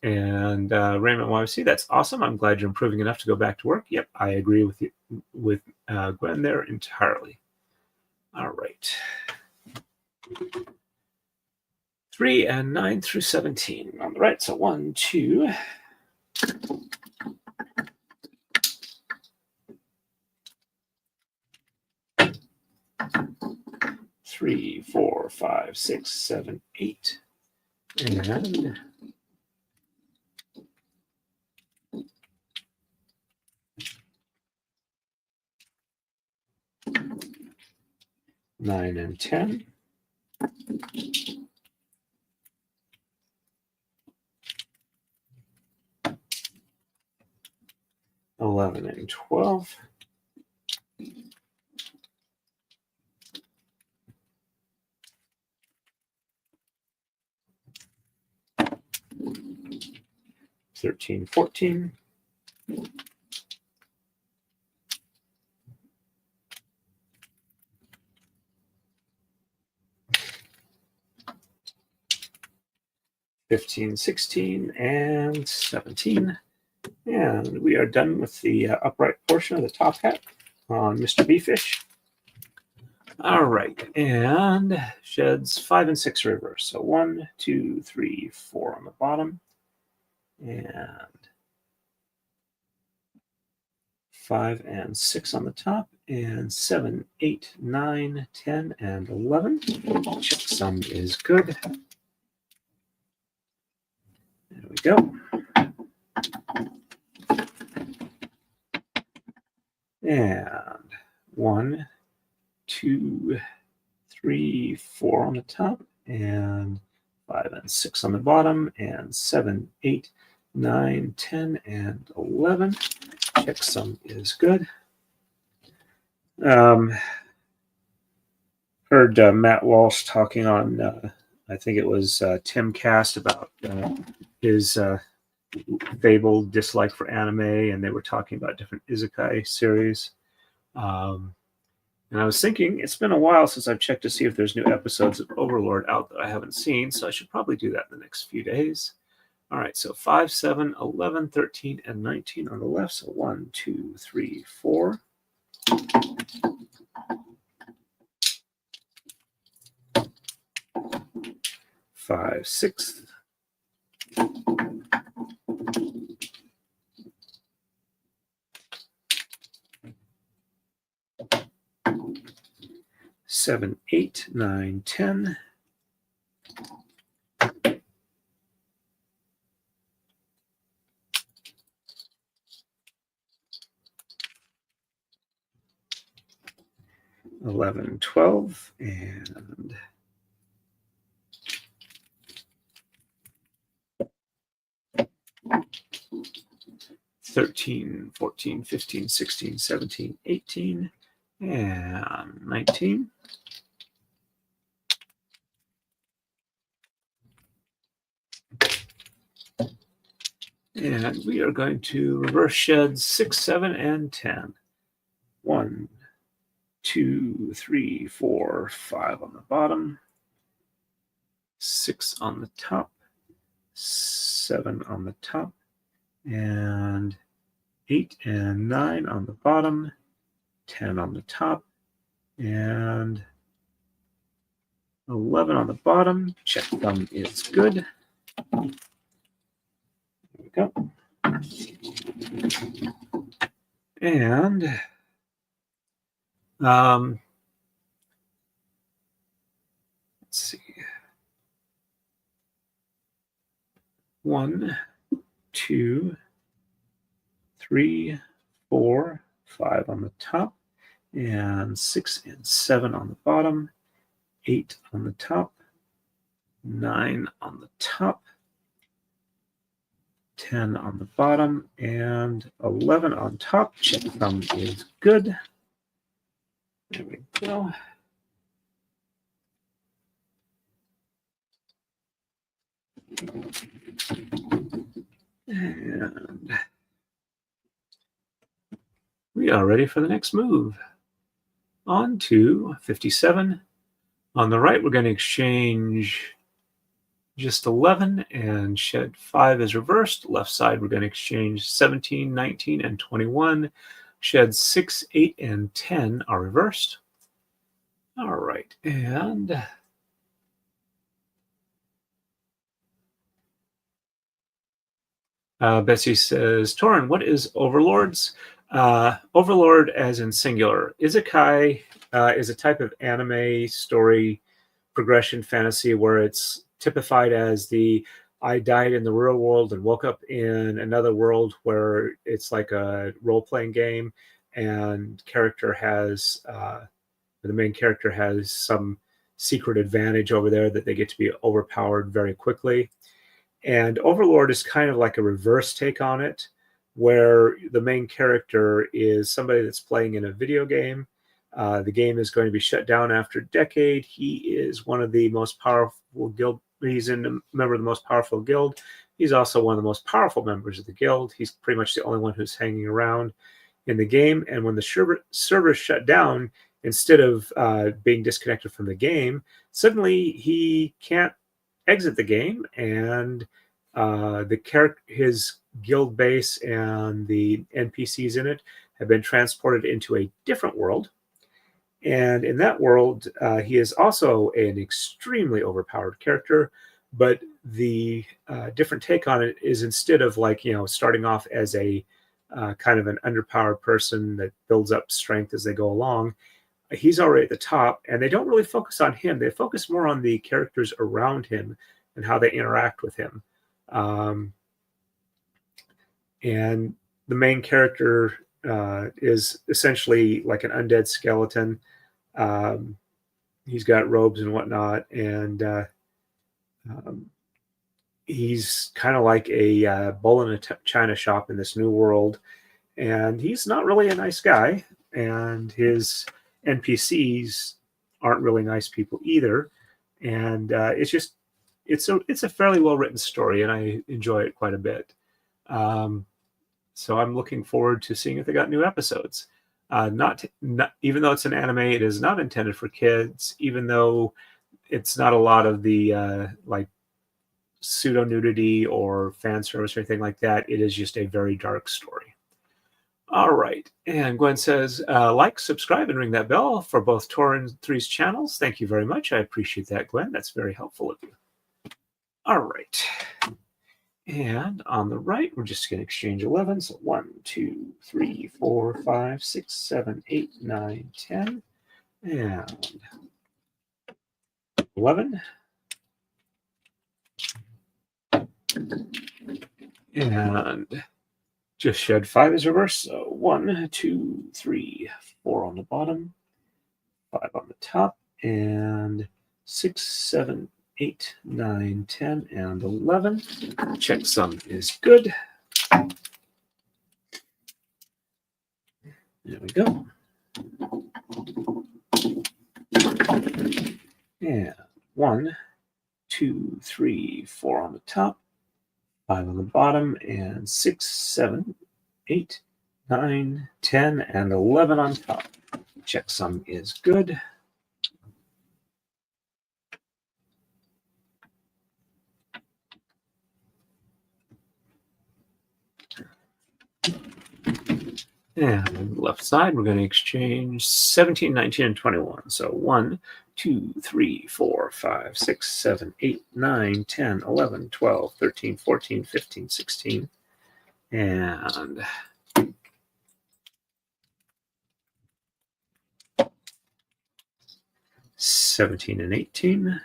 S1: And Raymond YYC, that's awesome. I'm glad you're improving enough to go back to work. Yep, I agree with you, with Gwen there entirely. All right. 3 and 9 through 17 on the right. So 1, 2. 3, 4, 5, 6, 7, 8. And 9 and 10. 11 and 12. 13, 14. 15, 16, and 17. And we are done with the upright portion of the top hat on Mr. B-Fish. All right, and sheds 5 and 6 reverse. So 1, 2, 3, 4 on the bottom, and 5 and 6 on the top, and 7, 8, 9, 10, and 11. Checksum is good. There we go. And 1, 2, 3, 4 on the top, and 5 and 6 on the bottom, and 7, 8, 9, 10, and 11. Checksum is good. Heard Matt Walsh talking on, I think it was Tim Cast, about his fabled dislike for anime, and they were talking about different isekai series. And I was thinking, it's been a while since I've checked to see if there's new episodes of Overlord out that I haven't seen, so I should probably do that in the next few days. All right, so 5, 7, 11, 13, and 19 on the left. So 1, 2, 3, 4. 5, 6. 7, 8, 9, 10. 11, 12, and 13, 14, 15, 16, 17, 18, and 19. And we are going to reverse shed 6, 7, and 10. 1, 2, 3, 4, 5 on the bottom, 6 on the top, 7 on the top, and 8 and 9 on the bottom, 10 on the top, and 11 on the bottom. Check thumb is good. There we go. And let's see. 1, 2, 3, 4, 5 on the top, and 6 and 7 on the bottom, 8 on the top, 9 on the top, 10 on the bottom, and 11 on top. Check thumb is good. There we go. And we are ready for the next move. On to 57. On the right, we're going to exchange just 11 and shed 5 is reversed. Left side, we're going to exchange 17, 19, and 21. Shed 6, 8, and 10 are reversed. All right, and Bessie says, Torin, what is Overlords? Overlord, as in singular. Isekai is a type of anime story progression fantasy where it's typified as the I died in the real world and woke up in another world where it's like a role-playing game, and character has the main character has some secret advantage over there that they get to be overpowered very quickly. And Overlord is kind of like a reverse take on it, where the main character is somebody that's playing in a video game. The game is going to be shut down after a decade. He is one of the most powerful guild. He's a member of the most powerful guild. He's also one of the most powerful members of the guild. He's pretty much the only one who's hanging around in the game. And when the servers shut down, instead of being disconnected from the game, suddenly he can't exit the game, and his guild base and the NPCs in it have been transported into a different world. And in that world, he is also an extremely overpowered character, but the different take on it is, instead of starting off as a kind of an underpowered person that builds up strength as they go along, he's already at the top, and they don't really focus on him. They focus more on the characters around him and how they interact with him. And the main character is essentially like an undead skeleton. He's got robes and whatnot, and he's kind of like a bull in a china shop in this new world. And he's not really a nice guy, and his NPCs aren't really nice people either. And it's a fairly well written story, and I enjoy it quite a bit. So I'm looking forward to seeing if they got new episodes. Not even though it's an anime, it is not intended for kids. Even though it's not a lot of the like pseudo nudity or fan service or anything like that, it is just a very dark story. All right, and Gwen says, like, subscribe, and ring that bell for both Tor and 3's channels. Thank you very much. I appreciate that, Gwen. That's very helpful of you. All right. And on the right, we're just going to exchange 11. So 1, 2, 3, 4, 5, 6, 7, 8, 9, 10, and 11. And just shed 5 is reversed. So 1, 2, 3, 4 on the bottom, 5 on the top, and 6, 7, 8, 9, 10, and 11. Checksum is good. There we go. And 1, 2, 3, 4 on the top, 5 on the bottom, and 6, 7, 8, 9, 10, and 11 on top. Checksum is good. And on the left side, we're going to exchange 17, 19, and 21. So 1, 2, 3, 4, 5, 6, 7, 8, 9, 10, 11, 12, 13, 14, 15, 16. And $17 and $18.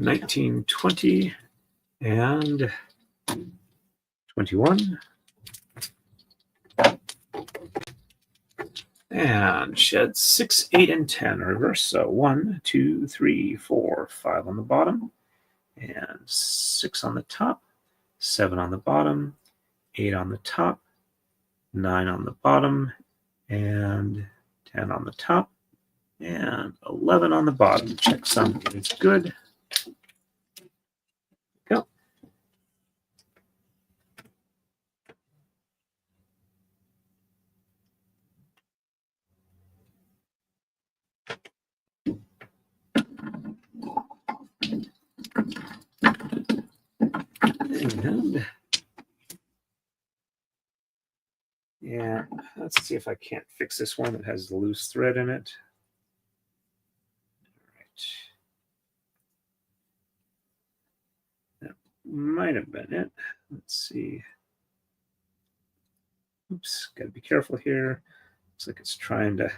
S1: 19, 20, and 21. And shed 6, 8, and 10 reverse. So 1, 2, 3, 4, 5 on the bottom, and 6 on the top, 7 on the bottom, 8 on the top, 9 on the bottom, and 10 on the top, and 11 on the bottom. Checksum is good. Go. And yeah, let's see if I can't fix this one that has the loose thread in it. All right. That might have been it. Let's see. Oops, got to be careful here. Looks like it's trying to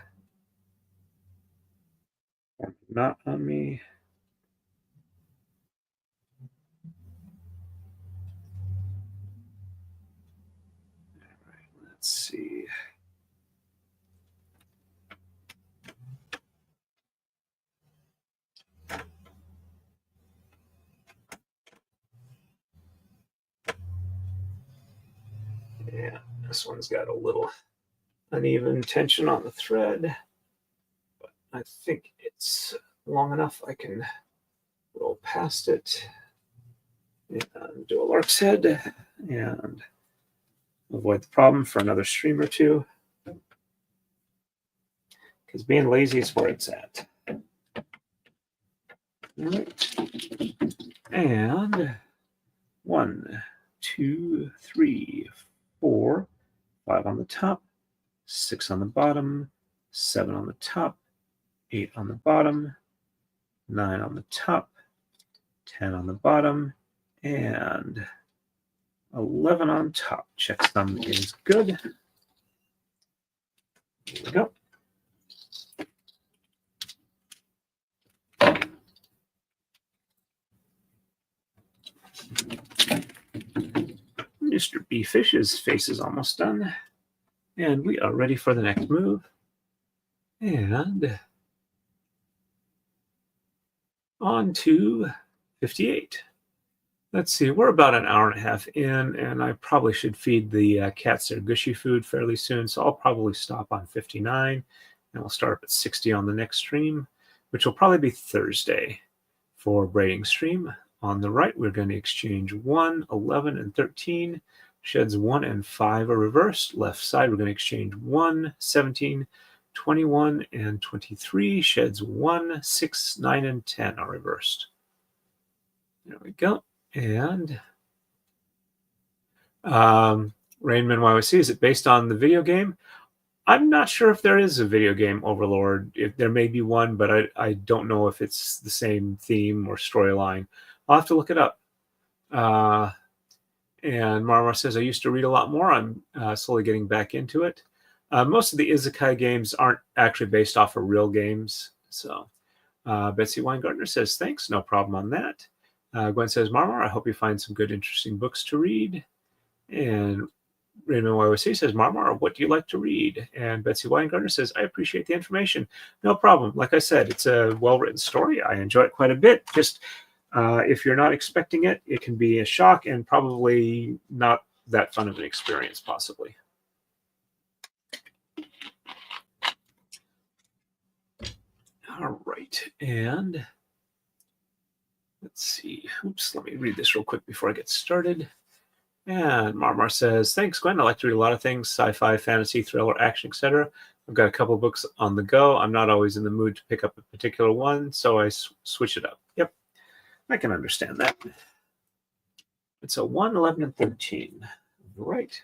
S1: form a knot on me. All right, let's see. Yeah, this one's got a little uneven tension on the thread, but I think it's long enough I can roll past it and do a lark's head and avoid the problem for another stream or two, because being lazy is where it's at. All right. And 1, 2, 3, 4, 5 on the top, 6 on the bottom, 7 on the top, 8 on the bottom, 9 on the top, 10 on the bottom, and 11 on top. Checksum is good. Here we go. Mr. B-Fish's face is almost done. And we are ready for the next move. And on to 58. Let's see, we're about an hour and a half in, and I probably should feed the cats their gushy food fairly soon, so I'll probably stop on 59, and we'll start up at 60 on the next stream, which will probably be Thursday for braiding stream. On the right, we're going to exchange 1, 11, and 13. Sheds 1 and 5 are reversed. Left side, we're going to exchange 1, 17, 21, and 23. Sheds 1, 6, 9, and 10 are reversed. There we go. And Rainman YYC, is it based on the video game? I'm not sure if there is a video game Overlord. If there may be one, but I don't know if it's the same theme or storyline. I'll have to look it up. And Marmar says, I used to read a lot more. I'm slowly getting back into it. Most of the Isekai games aren't actually based off of real games. So Betsy Weingartner says, thanks. No problem on that. Gwen says, Marmar, I hope you find some good, interesting books to read. And Raymond YOC says, Marmar, what do you like to read? And Betsy Weingartner says, I appreciate the information. No problem. Like I said, it's a well-written story. I enjoy it quite a bit. Just if you're not expecting it, it can be a shock and probably not that fun of an experience, possibly. All right. And let's see. Oops, let me read this real quick before I get started. And Marmar says, thanks, Gwen. I like to read a lot of things, sci-fi, fantasy, thriller, action, etc. I've got a couple of books on the go. I'm not always in the mood to pick up a particular one, so I switch it up. Yep, I can understand that. It's a 1, 11, and 13. Right.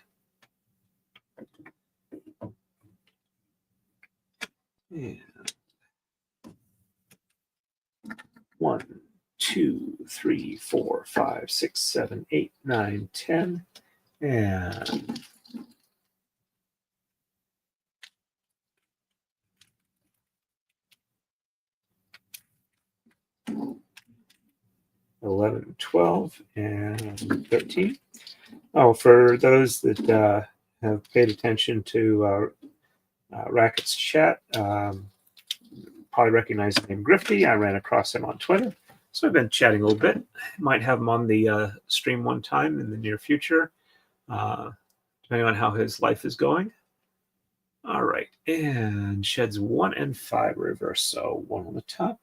S1: And 1, 2, 3, 4, 5, 6, 7, 8, 9, 10, and 11, 12, and 13. Oh, for those that have paid attention to Racket's chat, probably recognize the name Grifty. I ran across him on Twitter. So I've been chatting a little bit. Might have him on the stream one time in the near future, depending on how his life is going. All right, and sheds 1 and 5 reverse. So 1 on the top,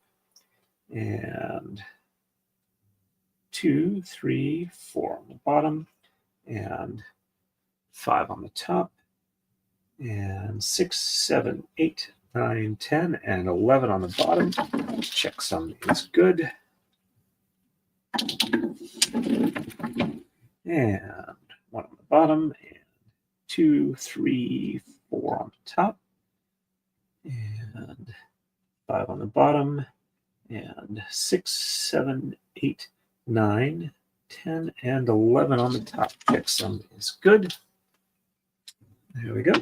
S1: and 2, 3, 4 on the bottom, and 5 on the top, and 6, 7, 8, 9, 10, and 11 on the bottom. Checksum is good. And 1 on the bottom, and 2, 3, 4 on the top, and 5 on the bottom, and 6, 7, 8, 9, 10, and 11 on the top. Checksum is good. There we go.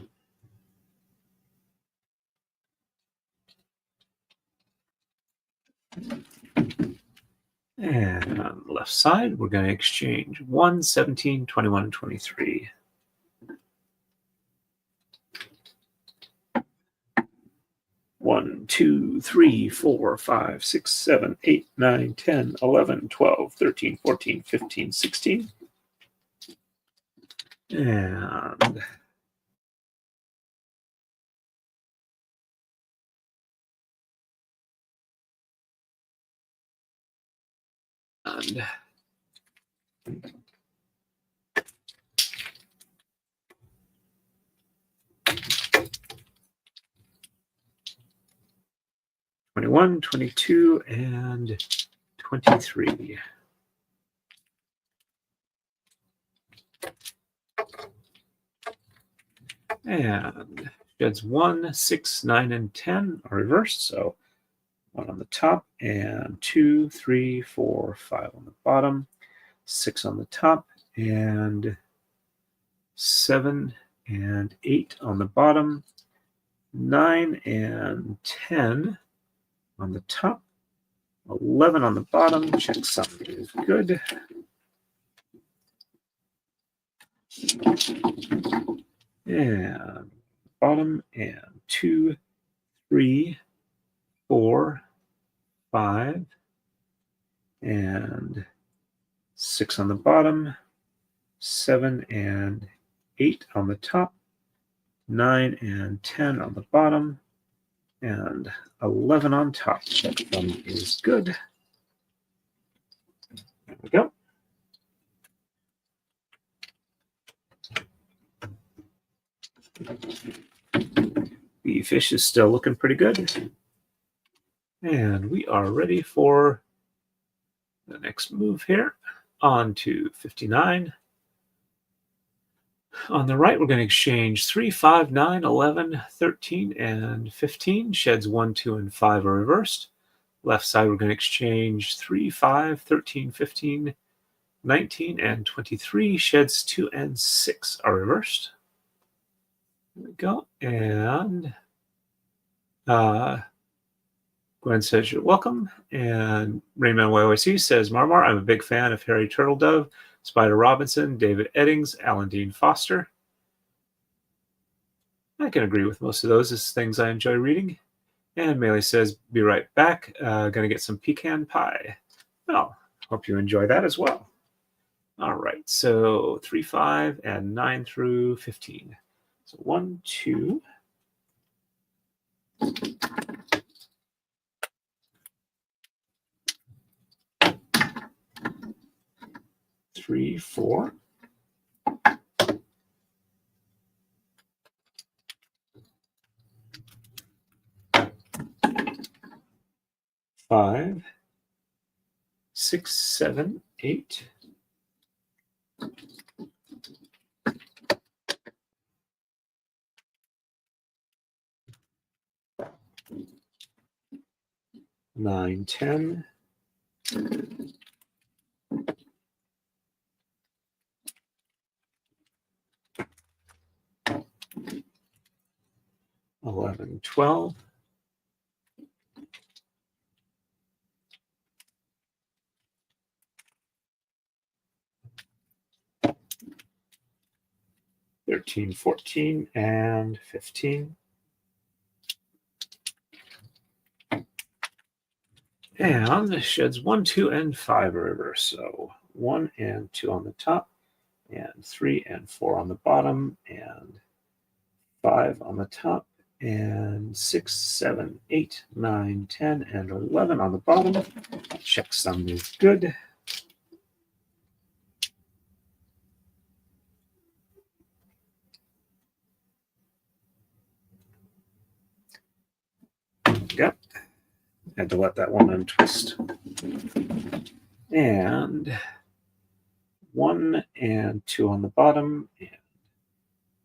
S1: And on the left side, we're going to exchange 1, 17, 21, and 23. One, 2, 3, 4, 5, 6, 7, 8, 9, 10, 11, 12, 13, 14, 15, 16. And '21, '22, and '23. And sheds 1, 6, 9, and 10 are reversed. So 1 on the top, and 2, 3, 4, 5 on the bottom, 6 on the top, and 7 and 8 on the bottom, 9 and 10 on the top, 11 on the bottom. Checksum is good. And bottom, and 2, 3, 4, 5, and 6 on the bottom, 7 and 8 on the top, 9 and 10 on the bottom, and 11 on top. Checksum is good. There we go. The fish is still looking pretty good. And we are ready for the next move here. On to 59. On the right, we're going to exchange 3, 5, 9, 11, 13, and 15. Sheds 1, 2, and 5 are reversed. Left side, we're going to exchange 3, 5, 13, 15, 19, and 23. Sheds 2 and 6 are reversed. There we go. And Gwen says you're welcome. And Raymond YOC says, Marmar, I'm a big fan of Harry Turtledove. Spider Robinson, David Eddings, Alan Dean Foster. I can agree with most of those as things I enjoy reading. And Melee says, be right back. Gonna get some pecan pie. Well, hope you enjoy that as well. All right, so 3, 5, and 9 through 15. So 1, 2. 3, 4. 5, 6, 7, 8. 9, 10. 11, 12. 13, 14, and 15. And sheds 1, 2, and 5 are reverse. So 1 and 2 on the top, and 3 and 4 on the bottom, and 5 on the top, and 6, 7, 8, 9, 10, and 11 on the bottom. Checksum is good. Yep. Had to let that one untwist. And 1 and 2 on the bottom, and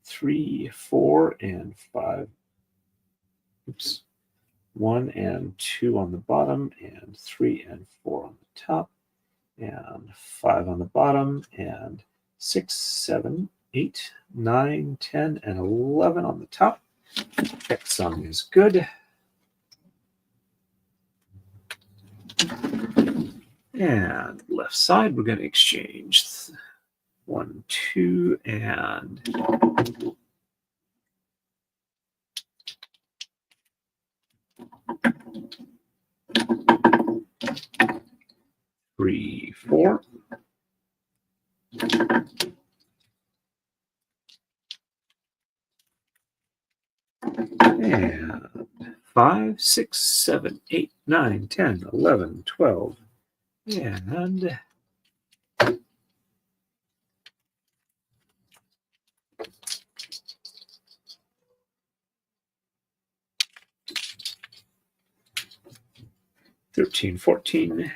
S1: 3, 4, and 5. Oops. 1 and 2 on the bottom, and 3 and 4 on the top, and 5 on the bottom, and 6, 7, 8, 9, 10, and 11 on the top. Checksum is good. And left side, we're going to exchange 1, 2, and 3, 4. And 5, 6, 7, 8, 9, 10, 11, 12. And 13, 14.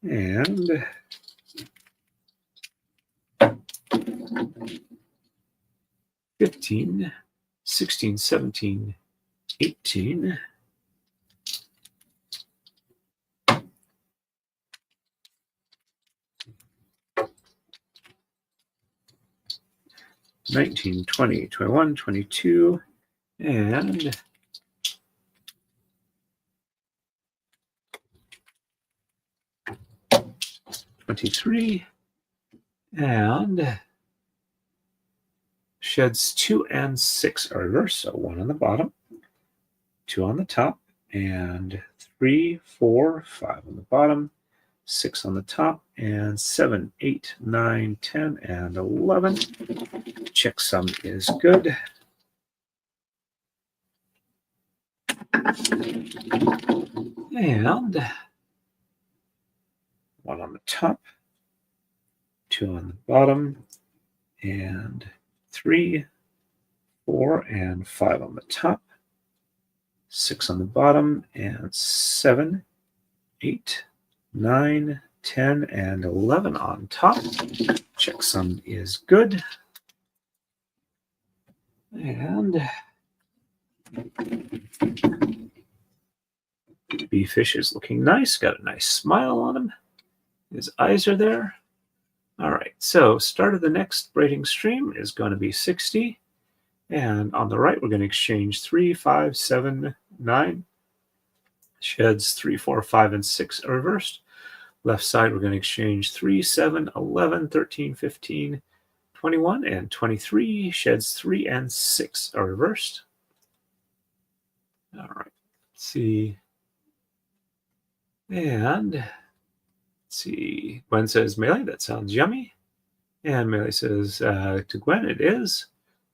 S1: And 15, 16, 17, 18. 19, 20, 21, 22, and 23, and sheds 2 and 6 are reversed. So 1 on the bottom, 2 on the top, and 3, 4, 5 on the bottom, 6 on the top, and 7, 8, 9, 10, and 11. Checksum is good. And 1 on the top, 2 on the bottom, and 3, 4, and 5 on the top, 6 on the bottom, and 7, 8, 9, 10, and 11 on top. Checksum is good. And B-Fish is looking nice. Got a nice smile on him. His eyes are there. All right, so start of the next braiding stream is going to be 60. And on the right, we're going to exchange 3, 5, 7, 9. Sheds 3, 4, 5, and 6 are reversed. Left side, we're going to exchange 3, 7, 11, 13, 15, 21, and 23. Sheds 3 and 6 are reversed. All right, let's see. And let's see. Gwen says, Melee, that sounds yummy. And Melee says, to Gwen, it is.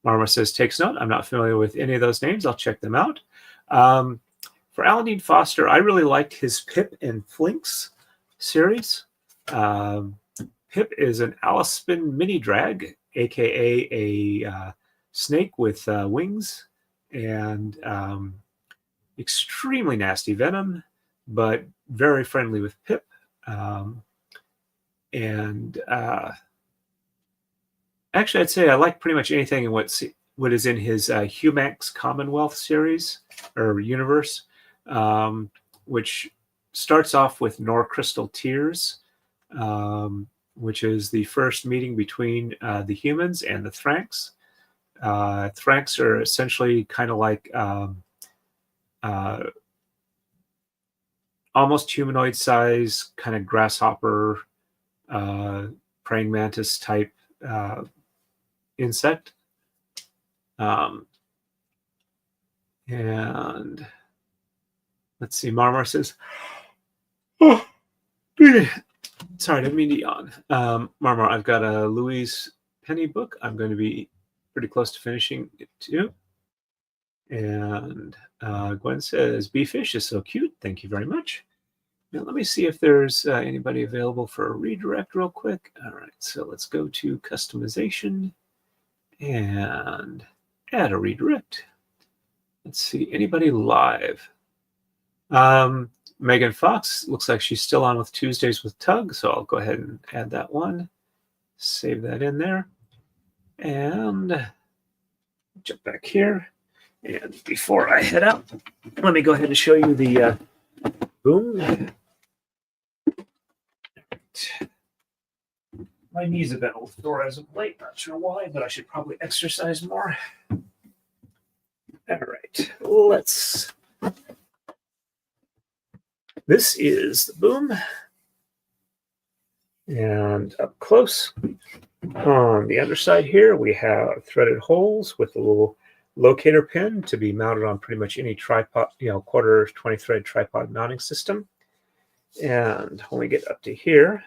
S1: Marma says, takes note. I'm not familiar with any of those names. I'll check them out. For Alan Dean Foster, I really liked his Pip and Flinks series. Pip is an Alispin mini drag, aka a snake with wings and extremely nasty venom, but very friendly with Pip. Actually, I'd say I like pretty much anything in what is in his Humax Commonwealth series or universe, which starts off with Nor Crystal Tears, which is the first meeting between the humans and the Thranks. Thranks are essentially kind of like almost humanoid size, kind of grasshopper, praying mantis type insect. And let's see, Marmar says, oh, sorry, I didn't mean to yawn. Marmar, I've got a Louise Penny book. I'm going to be pretty close to finishing it too. And Gwen says, Beefish is so cute. Thank you very much. Now, let me see if there's anybody available for a redirect real quick. All right, so let's go to customization and add a redirect. Let's see, anybody live? Megan Fox, looks like she's still on with Tuesdays with Tug, so I'll go ahead and add that one. Save that in there. And jump back here. And before I head out, let me go ahead and show you the boom. My knees have been a little sore as of late. Not sure why, but I should probably exercise more. All right, let's. This is the boom. And up close on the underside here, we have threaded holes with a little locator pin to be mounted on pretty much any tripod, quarter 20 thread tripod mounting system. And when we get up to here,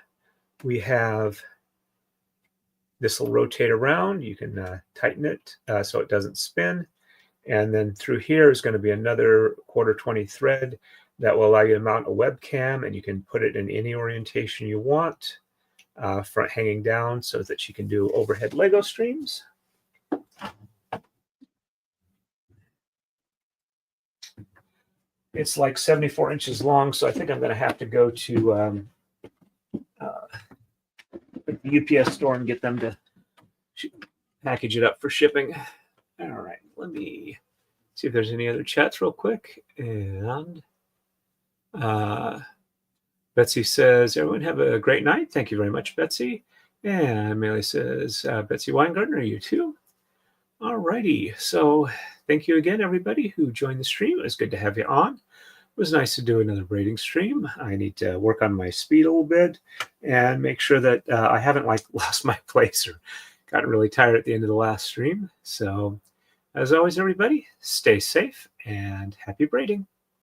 S1: we have this will rotate around. You can tighten it so it doesn't spin. And then through here is going to be another quarter 20 thread that will allow you to mount a webcam, and you can put it in any orientation you want, front hanging down so that you can do overhead Lego streams. It's like 74 inches long, so I think I'm going to have to go to the UPS store and get them to package it up for shipping. All right, let me see if there's any other chats real quick. And Betsy says, everyone have a great night. Thank you very much, Betsy. And Melee says, Betsy Weingartner, you too. All righty. So thank you again, everybody who joined the stream. It was good to have you on. It was nice to do another braiding stream. I need to work on my speed a little bit and make sure that I haven't lost my place or gotten really tired at the end of the last stream. So as always, everybody, stay safe and happy braiding.